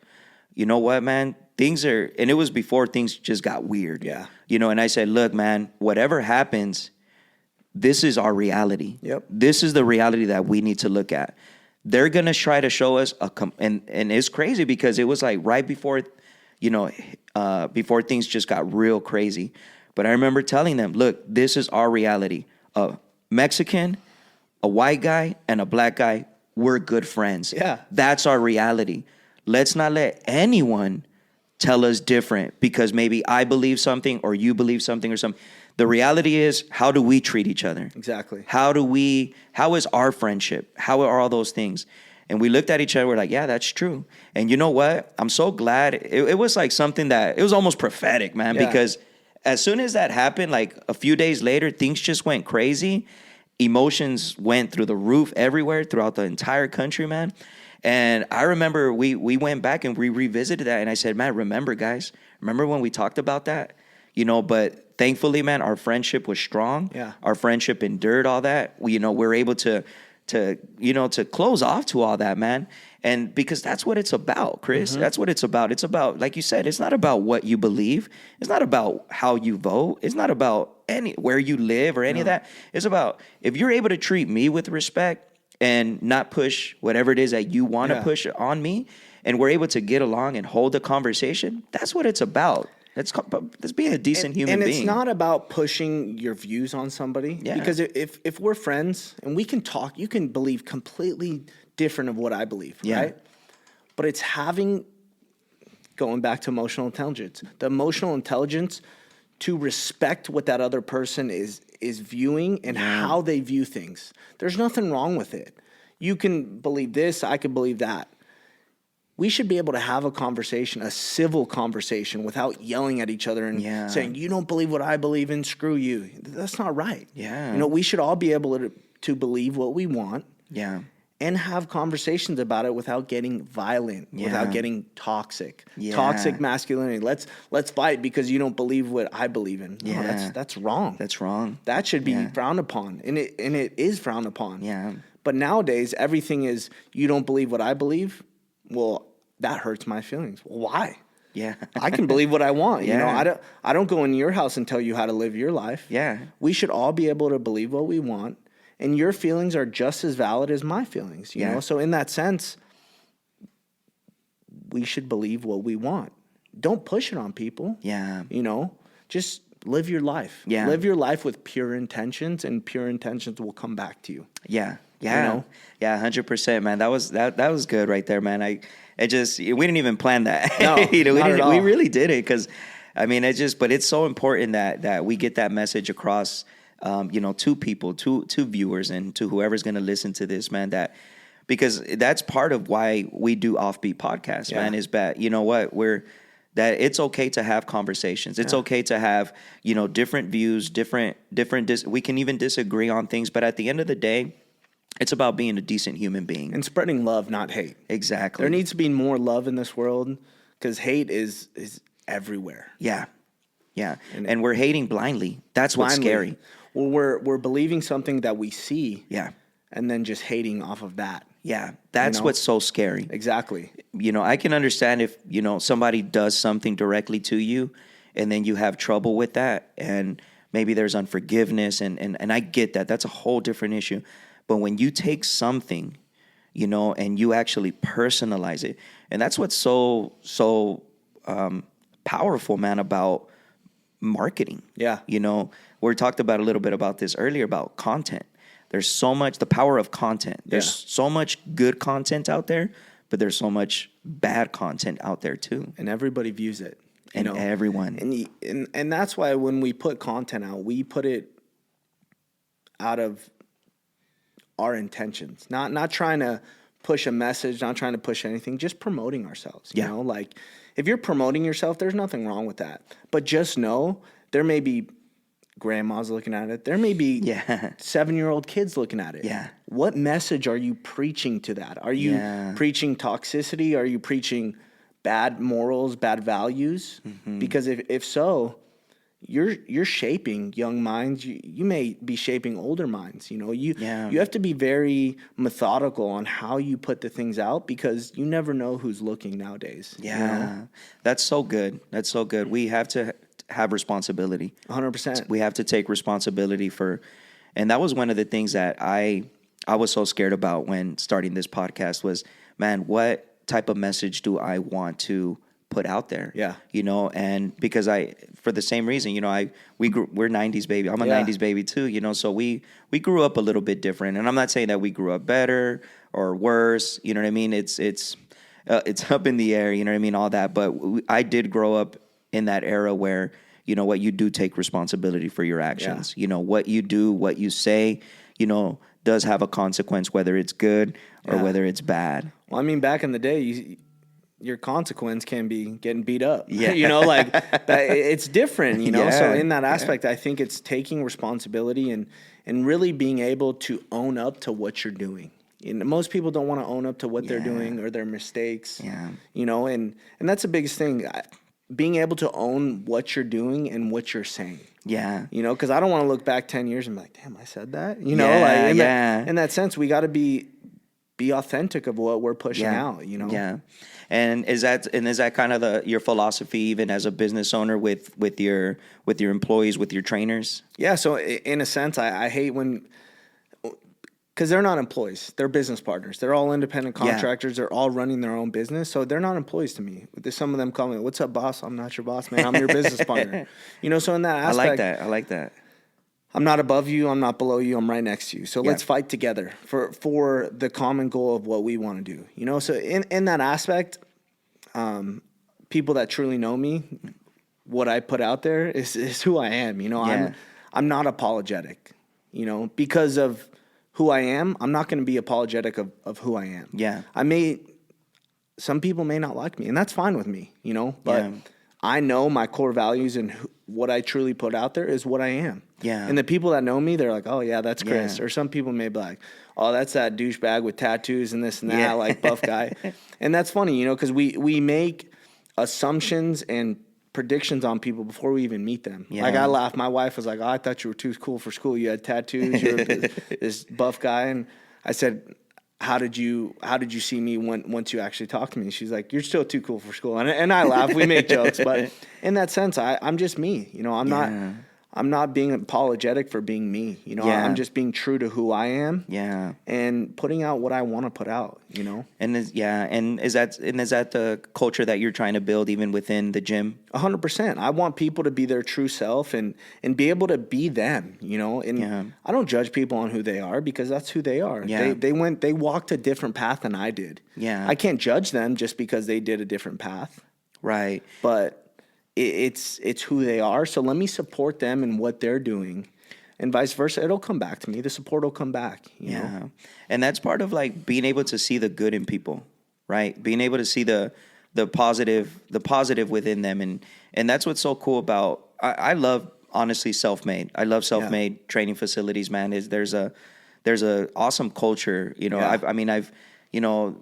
you know what, man? And it was before things just got weird. Yeah. And I said, look, man, whatever happens, this is our reality. Yep. This is the reality that we need to look at. They're going to try to show us and it's crazy because it was like right before, before things just got real crazy. But I remember telling them, look, this is our reality. A Mexican, a white guy, and a black guy, we're good friends. Yeah. That's our reality. let's not let anyone tell us different because maybe I believe something or you believe something or something. The reality is, how do we treat each other? Exactly. How is our friendship? How are all those things? And we looked at each other, we're like, yeah, that's true. And you know what? I'm so glad. It was like something that, it was almost prophetic, man, because as soon as that happened, like a few days later, things just went crazy. Emotions went through the roof everywhere throughout the entire country, man. And I remember we went back and we revisited that. And I said, man, remember, guys, remember when we talked about that? You know, but thankfully, man, our friendship was strong. Yeah. Our friendship endured all that. We're able to close off to all that, man. And because that's what it's about, Chris. That's what it's about. It's about, like you said, it's not about what you believe. It's not about how you vote. It's not about where you live or any of that. It's about, if you're able to treat me with respect and not push whatever it is that you want to push on me, and we're able to get along and hold a conversation, that's what it's about. That's being a decent human being. And it's not about pushing your views on somebody. Yeah. Because if we're friends and we can talk, you can believe completely different of what I believe, right? But it's going back to emotional intelligence, the emotional intelligence to respect what that other person is viewing and how they view things. There's nothing wrong with it. You can believe this, I could believe that. We should be able to have a conversation, a civil conversation, without yelling at each other and saying, you don't believe what I believe in, screw you. That's not right. Yeah. We should all be able to believe what we want. Yeah. And have conversations about it without getting violent, without getting toxic. Yeah. Toxic masculinity. Let's fight because you don't believe what I believe in. No, that's wrong. That's wrong. That should be frowned upon. And it is frowned upon. Yeah. But nowadays everything is, you don't believe what I believe. Well, that hurts my feelings. Well, why? Yeah. I can believe what I want. I don't go in your house and tell you how to live your life. Yeah. We should all be able to believe what we want. And your feelings are just as valid as my feelings, you know? So in that sense, we should believe what we want. Don't push it on people. Yeah. Just live your life. Yeah. Live your life with pure intentions, and pure intentions will come back to you. Yeah. Yeah. Yeah, 100%, man. That was good right there, man. We didn't even plan that. No, not at all. We really did it because, I mean, but it's so important that we get that message across, to people, to viewers, and to whoever's going to listen to this, man, because that's part of why we do Offbeat podcasts, man, is that, you know what, that it's okay to have conversations. It's okay to have, different views, we can even disagree on things, but at the end of the day, it's about being a decent human being. And spreading love, not hate. Exactly. There needs to be more love in this world because hate is everywhere. Yeah. Yeah. And we're hating blindly. That's what's scary. Well, we're believing something that we see. Yeah. And then just hating off of that. Yeah. That's what's so scary. Exactly. I can understand if, somebody does something directly to you and then you have trouble with that and maybe there's unforgiveness and I get that. That's a whole different issue. But when you take something, and you actually personalize it, and that's what's so powerful, man, about marketing. Yeah. We talked about a little bit about this earlier about content. There's so much, the power of content. There's so much good content out there, but there's so much bad content out there too. And everybody views it. Everyone. And that's why when we put content out, we put it out of our intentions, not trying to push a message, not trying to push anything, just promoting ourselves. You know, like if you're promoting yourself, there's nothing wrong with that. But just know there may be grandmas looking at it. There may be 7-year-old kids looking at it. Yeah. What message are you preaching to that? Are you preaching toxicity? Are you preaching bad morals, bad values? Mm-hmm. Because if so, you're shaping young minds. You may be shaping older minds. You have to be very methodical on how you put the things out because you never know who's looking nowadays. Yeah, that's so good. That's so good. We have to have responsibility. 100%. We have to take responsibility and that was one of the things that I was so scared about when starting this podcast was, man, what type of message do I want to put out there? Yeah. And because for the same reason, we're 90s baby. I'm a 90s baby too, so we grew up a little bit different. And I'm not saying that we grew up better or worse, you know what I mean? It's it's up in the air, you know what I mean, all that. But I did grow up in that era where, you know what, you do take responsibility for your actions. You know, what you do, what you say, you know, does have a consequence, whether it's good or whether it's bad. Well, I mean, back in the day, your consequence can be getting beat up. Yeah. You know, like it's different, you know? Yeah. So in that aspect, I think it's taking responsibility and really being able to own up to what you're doing. And most people don't want to own up to what they're doing or their mistakes, you know, and that's the biggest thing. Being able to own what you're doing and what you're saying. Yeah. You know, because I don't want to look back 10 years and be like, damn, I said that. You know, like in that sense, we got to be authentic of what we're pushing out, you know? Yeah. And is that kind of your philosophy even as a business owner with your employees, with your trainers? Yeah. So in a sense, I hate when, because they're not employees, they're business partners. They're all independent contractors. They're all running their own business. So they're not employees to me. Some of them call me, what's up, boss? I'm not your boss, man. I'm your business partner. You know, so in that aspect. I like that. I'm not above you. I'm not below you. I'm right next to you. So let's fight together for the common goal of what we want to do. You know, so in that aspect, people that truly know me, what I put out there is who I am. You know, I'm not apologetic, you know, because of who I am. I'm not going to be apologetic of who I am. Yeah. Some people may not like me, and that's fine with me, you know, but I know my core values and what I truly put out there is what I am. Yeah. And the people that know me, they're like, oh, yeah, that's Chris. Yeah. Or some people may be like, oh, that's that douchebag with tattoos and this and that, like buff guy. And that's funny, you know, because we make assumptions and predictions on people before we even meet them. Yeah. Like I laughed. My wife was like, oh, I thought you were too cool for school. You had tattoos. You were this buff guy. And I said, how did you see me once you actually talked to me? She's like, you're still too cool for school. And I laugh. We make jokes. But in that sense, I'm just me. You know, I'm not being apologetic for being me. You know, I'm just being true to who I am. Yeah. And putting out what I want to put out, you know? And is that the culture that you're trying to build even within the gym? 100%. I want people to be their true self and be able to be them, you know? And I don't judge people on who they are because that's who they are. Yeah. They walked a different path than I did. Yeah. I can't judge them just because they did a different path. Right. But it's who they are. So let me support them in what they're doing, and vice versa. It'll come back to me. The support will come back. You know? And that's part of like being able to see the good in people, right? Being able to see the positive within them, and that's what's so cool about. I love honestly self-made. I love self-made training facilities. Man, there's a awesome culture. You know, I've you know.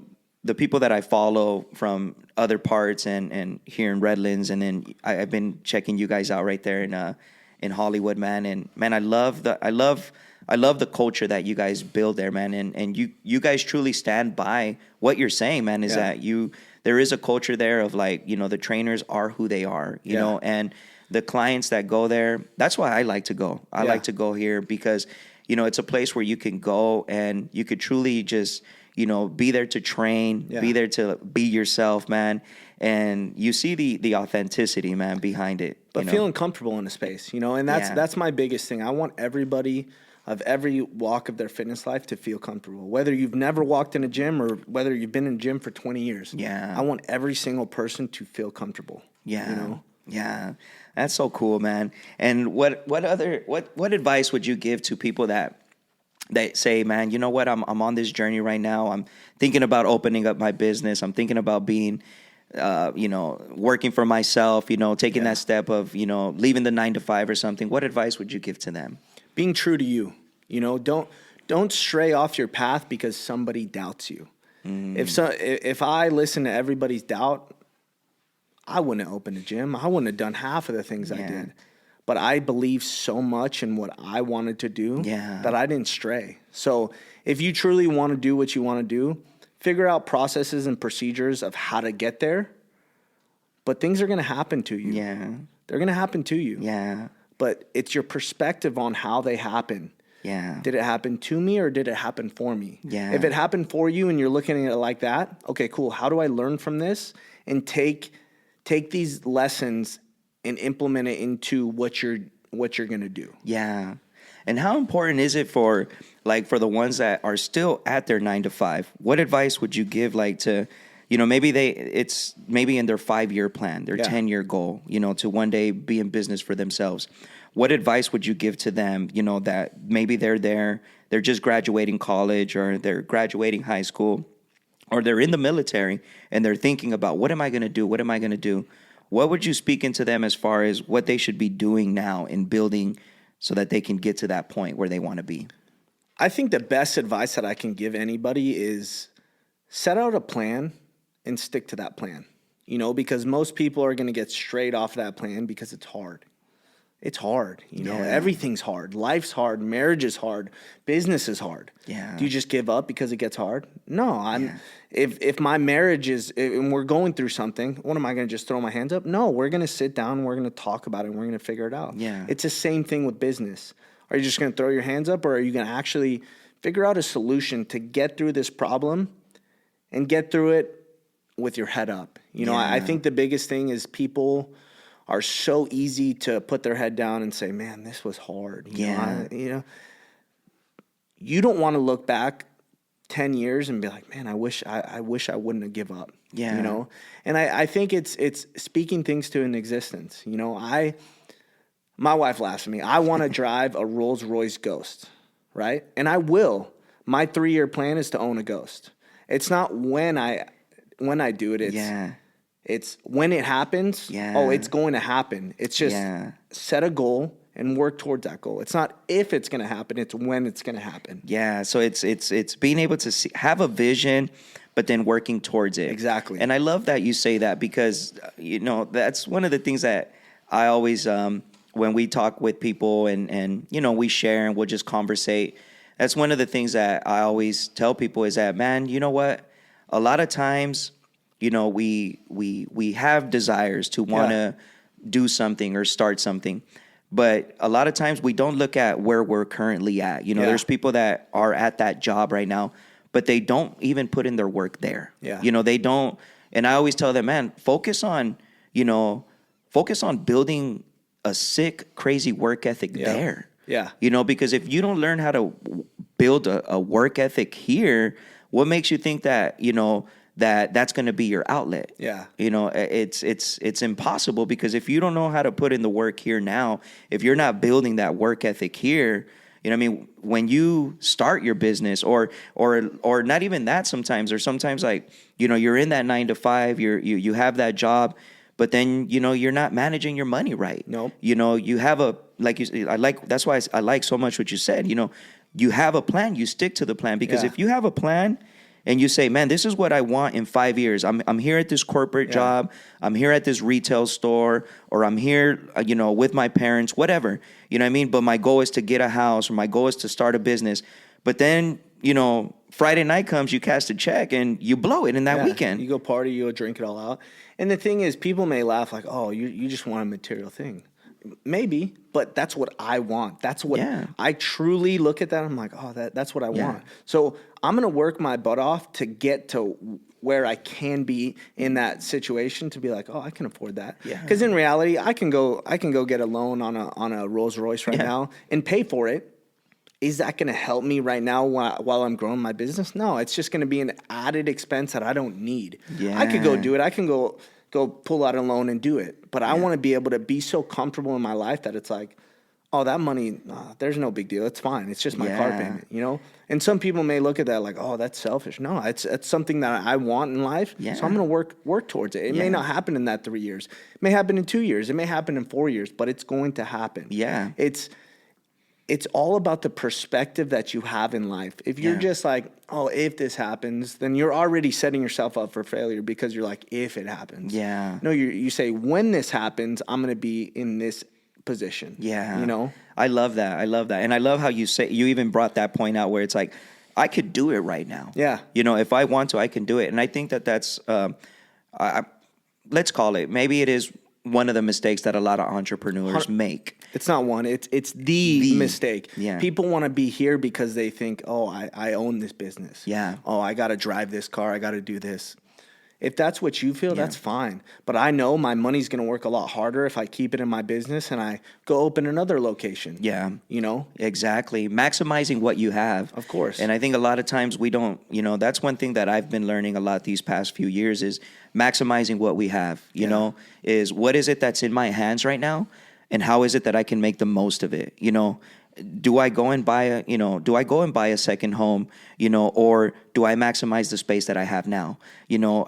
The people that I follow from other parts and here in Redlands, and then I've been checking you guys out right there in Hollywood, man. And man, I love the culture that you guys build there, man. And you guys truly stand by what you're saying, man. Is that there is a culture there of like, you know, the trainers are who they are, you know, and the clients that go there. That's why I like to go. I like to go here because, you know, it's a place where you can go and you could truly just, you know, be there to train, be there to be yourself, man. And you see the authenticity, man, behind it. But feeling comfortable in a space, you know, and that's my biggest thing. I want everybody of every walk of their fitness life to feel comfortable. Whether you've never walked in a gym or whether you've been in a gym for 20 years. Yeah. I want every single person to feel comfortable. Yeah. You know? Yeah. That's so cool, man. And what advice would you give to people that say, man, you know what, I'm on this journey right now. I'm thinking about opening up my business. I'm thinking about being, you know, working for myself, you know, taking that step of, you know, leaving the 9-to-5 or something. What advice would you give to them? Being true to you. You know, don't stray off your path because somebody doubts you. If I listen to everybody's doubt, I wouldn't have opened a gym. I wouldn't have done half of the things I did. But I believe so much in what I wanted to do that I didn't stray. So if you truly want to do what you want to do, figure out processes and procedures of how to get there. But things are going to happen to you. Yeah. They're going to happen to you. Yeah. But it's your perspective on how they happen. Yeah. Did it happen to me or did it happen for me? Yeah. If it happened for you and you're looking at it like that, okay, cool. How do I learn from this and take these lessons and implement it into what you're going to do. Yeah. And how important is it for the ones that are still at their 9-to-5? What advice would you give like to maybe it's maybe in their 5-year plan, their 10-year goal, to one day be in business for themselves. What advice would you give to them, that maybe they're just graduating college, or they're graduating high school, or they're in the military and they're thinking about, what am I going to do? What am I going to do? What would you speak into them as far as what they should be doing now in building so that they can get to that point where they want to be? I think the best advice that I can give anybody is set out a plan and stick to that plan, because most people are going to get straight off that plan because it's hard. It's hard, everything's hard. Life's hard. Marriage is hard. Business is hard. Yeah. Do you just give up because it gets hard? No, if my marriage is, and we're going through something, what am I going to just throw my hands up? No, we're going to sit down, we're going to talk about it, and we're going to figure it out. Yeah. It's the same thing with business. Are you just going to throw your hands up, or are you going to actually figure out a solution to get through this problem and get through it with your head up? I think the biggest thing is people are so easy to put their head down and say, man, this was hard. You don't want to look back 10 years and be like, man, I wish I wouldn't have give up. Yeah. And I think it's speaking things to an existence. My wife laughs at me. I want to drive a Rolls Royce Ghost, right? And I will. My 3-year plan is to own a Ghost. It's not when I do it. It's when it happens. Yeah. Oh, it's going to happen. It's just set a goal and work towards that goal. It's not if it's going to happen, it's when it's going to happen. Yeah. So it's being able to have a vision, but then working towards it. Exactly. And I love that you say that, because, that's one of the things that I always, when we talk with people and we share and we'll just conversate, that's one of the things that I always tell people is that, man, you know what? A lot of times, we have desires to want to do something or start something, but a lot of times we don't look at where we're currently at. There's people that are at that job right now, but they don't even put in their work there. Yeah. They don't. And I always tell them, man, focus on building a sick, crazy work ethic there. Yeah. Because if you don't learn how to build a work ethic here, what makes you think that, that's going to be your outlet? Yeah. It's impossible, because if you don't know how to put in the work here now, if you're not building that work ethic here, when you start your business or not even that sometimes, or sometimes like, you're in that 9 to 5, you have that job, but then, you're not managing your money right. Nope. You have that's why I like so much what you said, you have a plan, you stick to the plan, because if you have a plan and you say, man, this is what I want in 5 years. I'm here at this corporate job. I'm here at this retail store, or I'm here, with my parents, whatever, But my goal is to get a house, or my goal is to start a business. But then, Friday night comes, you cast a check and you blow it in that weekend. You go party, you go drink it all out. And the thing is, people may laugh like, oh, you just want a material thing. Maybe, but that's what I want. That's what I truly look at that. I'm like, oh, that's what I want. So I'm going to work my butt off to get to where I can be in that situation, to be like, oh, I can afford that. Yeah. Because in reality, I can go get a loan on a Rolls Royce right now and pay for it. Is that going to help me right now while I'm growing my business? No, it's just going to be an added expense that I don't need. Yeah. I could go do it. I can go pull out a loan and do it. But I want to be able to be so comfortable in my life that it's like, oh, that money, there's no big deal. It's fine. It's just my car payment, And some people may look at that like, oh, that's selfish. No, it's something that I want in life. Yeah. So I'm going to work towards it. It may not happen in that 3 years. It may happen in 2 years. It may happen in 4 years, but it's going to happen. Yeah. It's all about the perspective that you have in life. If you're just like, oh, if this happens, then you're already setting yourself up for failure, because you're like, if it happens. Yeah. No, you say, when this happens, I'm going to be in this position. Yeah. I love that. And I love how you even brought that point out where it's like, I could do it right now. Yeah. If I want to, I can do it. And I think that's, let's call it, maybe it is one of the mistakes that a lot of entrepreneurs make. It's not one. It's the mistake. Yeah. People want to be here because they think, oh, I own this business. Yeah. Oh, I got to drive this car. I got to do this. If that's what you feel, that's fine. But I know my money's going to work a lot harder if I keep it in my business and I go open another location. Yeah. You know? Exactly. Maximizing what you have. Of course. And I think a lot of times we don't, that's one thing that I've been learning a lot these past few years is maximizing what we have, you know, is what is it that's in my hands right now and how is it that I can make the most of it? Do I go and buy a second home, or do I maximize the space that I have now?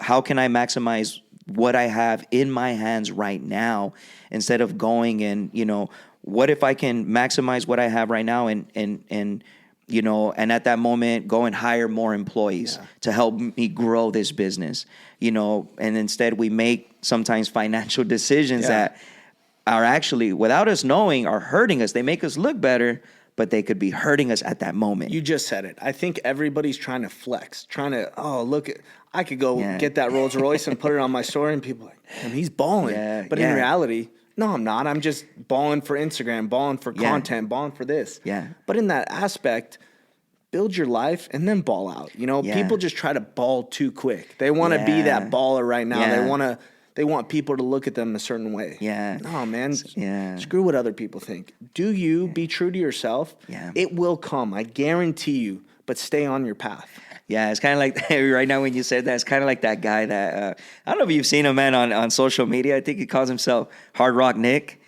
How can I maximize what I have in my hands right now instead of going and, what if I can maximize what I have right now and at that moment go and hire more employees to help me grow this business, and instead we make sometimes financial decisions that are actually, without us knowing, are hurting us. They make us look better, but they could be hurting us at that moment. You just said it. I think everybody's trying to flex, I could go get that Rolls Royce and put it on my story, and people are like, man, he's balling. But in reality, no, I'm not. I'm just balling for Instagram, balling for content, balling for this. But in that aspect, build your life and then ball out. People just try to ball too quick. They want to be that baller right now. They want people to look at them a certain way. No, man. Screw what other people think. Do you be true to yourself? It will come. I guarantee you. But stay on your path. Yeah, it's kind of like right now when you said that, it's kind of like that guy that I don't know if you've seen him, man, on social media. I think he calls himself Hard Rock Nick.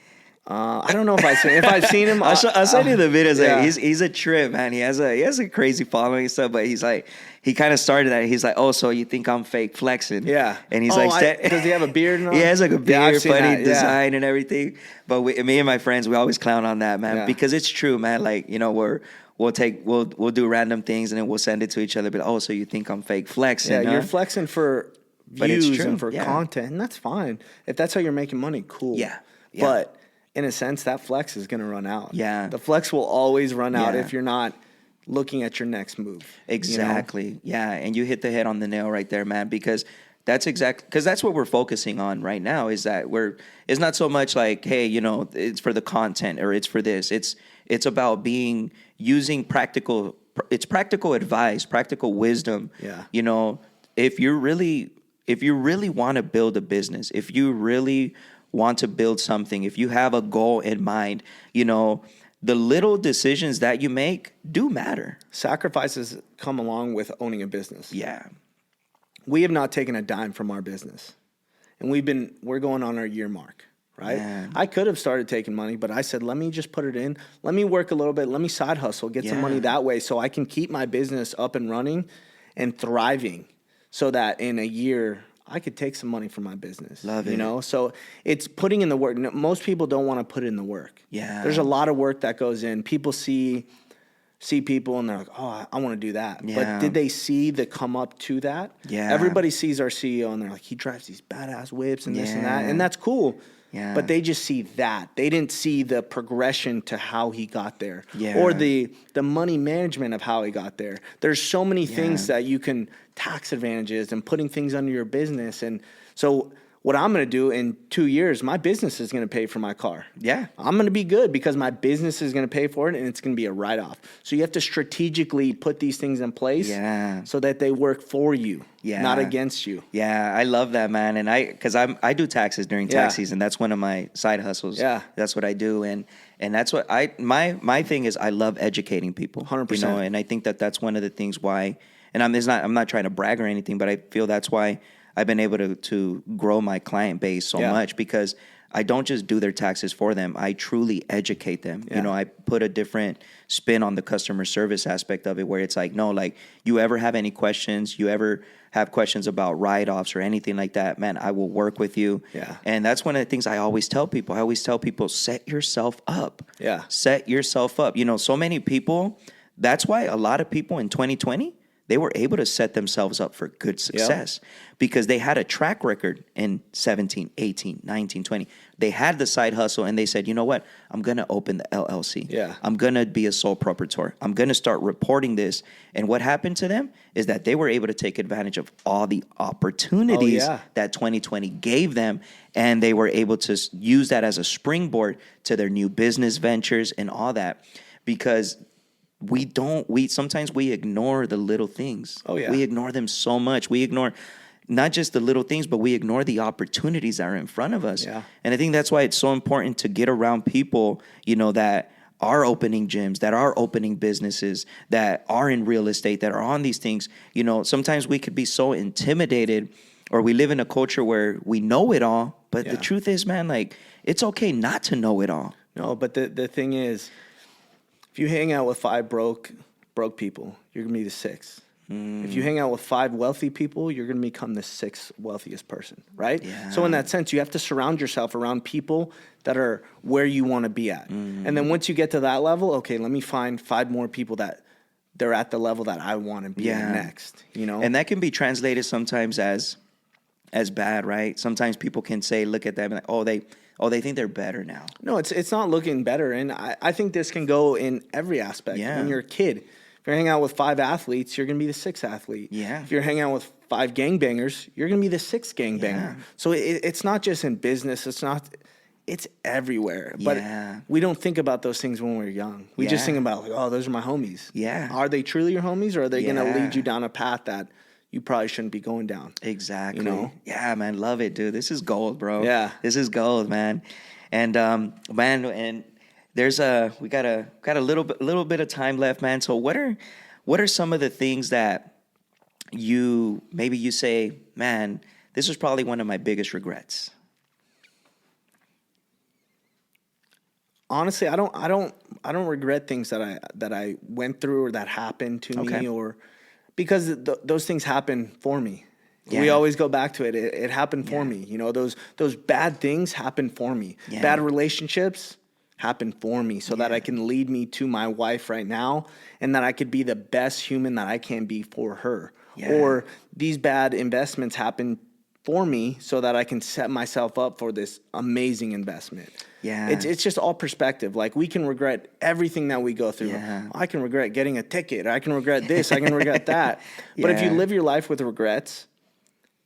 I don't know if I've seen him. I'll send you the videos. Like, he's a trip, man. He has a crazy following and stuff. But he's like, he kind of started that. He's like, oh, so you think I'm fake flexing? And he's does he have a beard? And all? He has like a beard, funny design Yeah. and everything. But me and my friends, we always clown on that, man, because it's true, man. Like, we'll do random things and then we'll send it to each other. But oh, so you think I'm fake flexing? Yeah, you're flexing for views and for content, and that's fine. If that's how you're making money, cool. But in a sense, that flex is going to run out. The flex will always run out if you're not looking at your next move. Exactly. And you hit the head on the nail right there, man, because that's what we're focusing on right now is that it's not so much like, hey, it's for the content or it's for this. It's about using practical advice, practical wisdom. If you really want to build a business, if you really want to build something, if you have a goal in mind, the little decisions that you make do matter. Sacrifices come along with owning a business. We have not taken a dime from our business, and we're going on our year mark, right? Man. I could have started taking money, but I said, let me just put it in. Let me work a little bit. Let me side hustle, get some money that way so I can keep my business up and running and thriving so that in a year I could take some money from my business. Love it. So it's putting in the work. Most people don't want to put in the work. There's a lot of work that goes in. People see people and they're like, oh, I want to do that. But did they see the come up to that? Everybody sees our CEO and they're like, he drives these badass whips and this and that. And that's cool. But they just see that. They didn't see the progression to how he got there or the money management of how he got there. There's so many things that you can tax advantages and putting things under your business. And so what I'm going to do in 2 years, my business is going to pay for my car. I'm going to be good because my business is going to pay for it and it's going to be a write-off. So you have to strategically put these things in place so that they work for you, not against you. I love that, man. And because I do taxes during tax season. That's one of my side hustles. That's what I do. And that's what my thing is. I love educating people. 100%. And I think that's one of the things why, and I'm not trying to brag or anything, but I feel that's why I've been able to grow my client base so much because I don't just do their taxes for them. I truly educate them. I put a different spin on the customer service aspect of it where it's like, no, like you ever have any questions, you ever have questions about write-offs or anything like that, man, I will work with you. And that's one of the things I always tell people. I always tell people, set yourself up. Set yourself up. So many people, that's why a lot of people in 2020, they were able to set themselves up for good success because they had a track record in 17, 18, 19, 20. They had the side hustle and they said, you know what? I'm going to open the LLC. I'm going to be a sole proprietor. I'm going to start reporting this. And what happened to them is that they were able to take advantage of all the opportunities that 2020 gave them. And they were able to use that as a springboard to their new business ventures and all that because sometimes we ignore the little things. We ignore them so much. We ignore not just the little things, but we ignore the opportunities that are in front of us. Yeah. And I think that's why it's so important to get around people, that are opening gyms, that are opening businesses, that are in real estate, that are on these things. Sometimes we could be so intimidated, or we live in a culture where we know it all. But the truth is, man, like, it's okay not to know it all. No, but the thing is, if you hang out with 5 broke people, you're going to be the 6th. If you hang out with 5 wealthy people, you're going to become the 6th wealthiest person, right? Yeah. So in that sense, you have to surround yourself around people that are where you want to be at. And then once you get to that level, okay, let me find 5 more people that they're at the level that I want to be at next, And that can be translated sometimes as bad, right? Sometimes people can say, look at them, like, they think they're better now. No, it's not looking better. And I think this can go in every aspect. Yeah. When you're a kid, if you're hanging out with 5 athletes, you're going to be the 6th athlete. Yeah. If you're hanging out with 5 gangbangers, you're going to be the 6th gangbanger. Yeah. So it's not just in business. It's everywhere. But Yeah. we don't think about those things when we're young. We just think about, like, oh, those are my homies. Yeah. Are they truly your homies, or are they going to Yeah. lead you down a path that you probably shouldn't be going down? Exactly. Yeah, man, love it, dude. This is gold, bro. Yeah. This is gold, man. And man, and there's we got a little bit of time left, man. So what are some of the things that you say, man, this was probably one of my biggest regrets? Honestly, I don't regret things that I went through or that happened to me, or because those things happen for me. Yeah. We always go back to it. It happened for me. Those bad things happened for me. Yeah. Bad relationships happened for me so that I can lead me to my wife right now, and that I could be the best human that I can be for her. Yeah. Or these bad investments happen for me so that I can set myself up for this amazing investment. Yeah. It's just all perspective. Like, we can regret everything that we go through. Yeah. I can regret getting a ticket. I can regret this. I can regret that. But if you Yeah. live your life with regrets,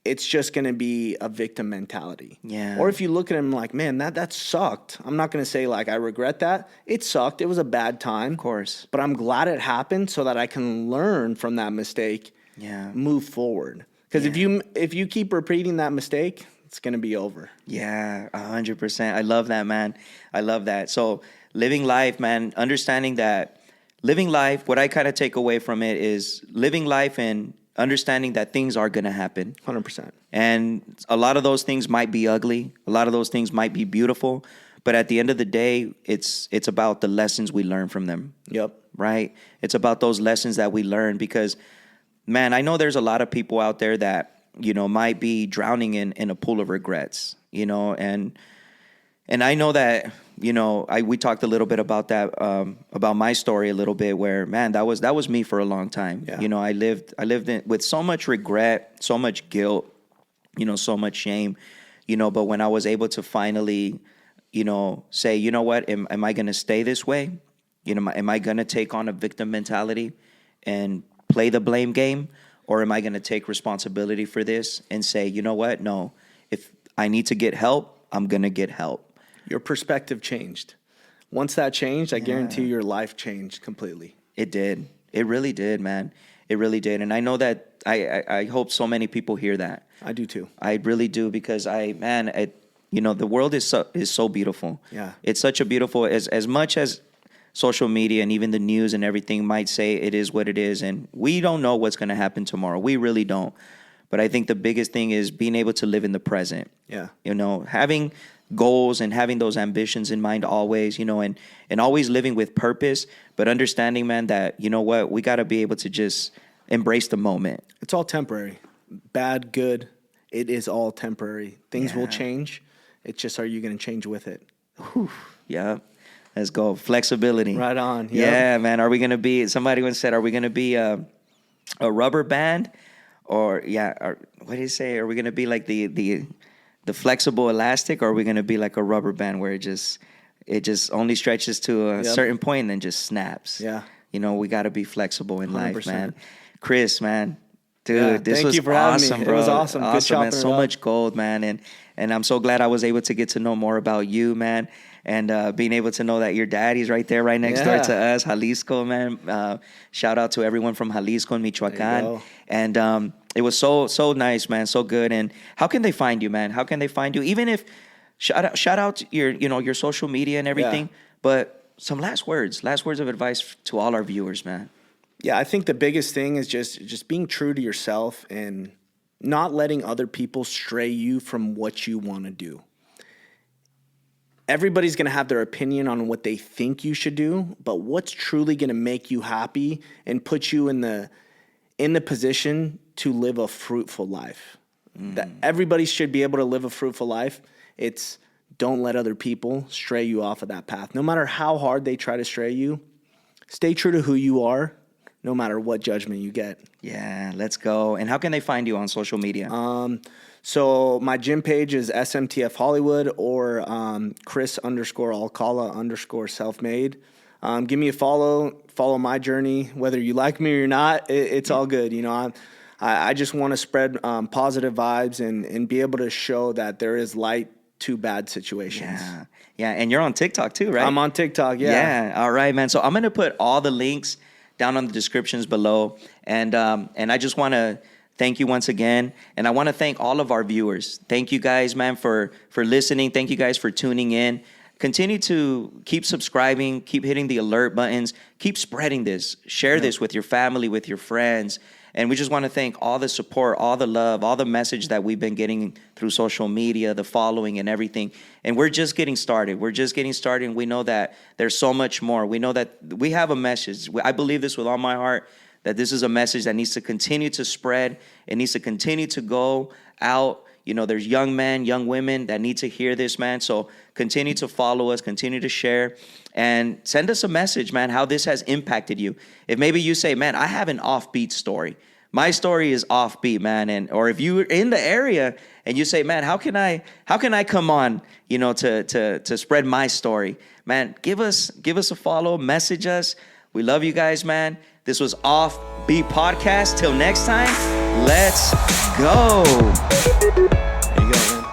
it's just going to be a victim mentality. Yeah. Or if you look at him like, man, that sucked. I'm not going to say, like, I regret that. It sucked. It was a bad time. Of course. But I'm glad it happened so that I can learn from that mistake. Yeah. Move forward. Because if you keep repeating that mistake, it's going to be over. Yeah, 100%. I love that, man. I love that. So living life, man, understanding that living life, what I kind of take away from it is living life and understanding that things are going to happen. 100%. And a lot of those things might be ugly. A lot of those things might be beautiful. But at the end of the day, it's about the lessons we learn from them. Yep. Right? It's about those lessons that we learn because, man, I know there's a lot of people out there that, might be drowning in a pool of regrets, and I know that, we talked a little bit about that, about my story a little bit where, man, that was me for a long time. Yeah. I lived with so much regret, so much guilt, so much shame, but when I was able to finally, say, you know what, am I going to stay this way? Am I going to take on a victim mentality and play the blame game? Or am I going to take responsibility for this and say, you know what? No, if I need to get help, I'm going to get help. Your perspective changed. Once that changed, I guarantee your life changed completely. It did. It really did, man. It really did. And I know that I hope so many people hear that. I do too. I really do because the world is so beautiful. Yeah. It's such a beautiful, as much as social media and even the news and everything might say it is what it is. And we don't know what's going to happen tomorrow. We really don't. But I think the biggest thing is being able to live in the present. Yeah. Having goals and having those ambitions in mind always, and always living with purpose, but understanding, man, that, we got to be able to just embrace the moment. It's all temporary. Bad, good, it is all temporary. Things will change. It's just, are you going to change with it? Whew. Yeah. Let's go. Flexibility. Right on. Yep. Yeah, man. Are we going to be, somebody once said, are we going to be a rubber band? Or, what did he say? Are we going to be like the flexible elastic? Or are we going to be like a rubber band where it just only stretches to a certain point and then just snaps? Yeah. We got to be flexible in 100%. life, man. Chris, man. Dude, this thank was you for having awesome, me. bro. It was awesome. Good Man. chopping So it up. much gold, man. And I'm so glad I was able to get to know more about you, man. And being able to know that your daddy's right there, right next door to us, Jalisco, man. Shout out to everyone from Jalisco and Michoacan. And It was so nice, man. So good. And how can they find you, man? How can they find you? Even if shout out your social media and everything, but some last words of advice to all our viewers, man. Yeah, I think the biggest thing is just being true to yourself and not letting other people stray you from what you want to do. Everybody's going to have their opinion on what they think you should do, but what's truly going to make you happy and put you in the position to live a fruitful life. That everybody should be able to live a fruitful life. It's don't let other people stray you off of that path. No matter how hard they try to stray you, stay true to who you are, no matter what judgment you get. Yeah, let's go. And how can they find you on social media? So my gym page is SMTF Hollywood or Chris_Alcala_selfmade. Give me a follow my journey. Whether you like me or not, it's all good. You know, I just want to spread positive vibes and be able to show that there is light to bad situations. Yeah. And you're on TikTok too, right? I'm on TikTok, yeah. Yeah, all right, man. So I'm going to put all the links down on the descriptions below. And I just want to thank you once again. And I want to thank all of our viewers. Thank you guys, man, for listening. Thank you guys for tuning in. Continue to keep subscribing, keep hitting the alert buttons, keep spreading this. Share this with your family, with your friends. And we just want to thank all the support, all the love, all the message that we've been getting through social media, the following and everything. And we're just getting started. And we know that there's so much more. We know that we have a message. I believe this with all my heart, that this is a message that needs to continue to spread. It needs to continue to go out. You know, there's young men, young women that need to hear this, man. So continue to follow us, continue to share, and send us a message, man, how this has impacted you. If maybe you say, man, I have an offbeat story. My story is offbeat, man. Or if you're in the area and you say, man, how can I come on, you know, to spread my story? Man, give us a follow, message us. We love you guys, man. This was Offbeat Podcast. Till next time, let's go. There you go, man.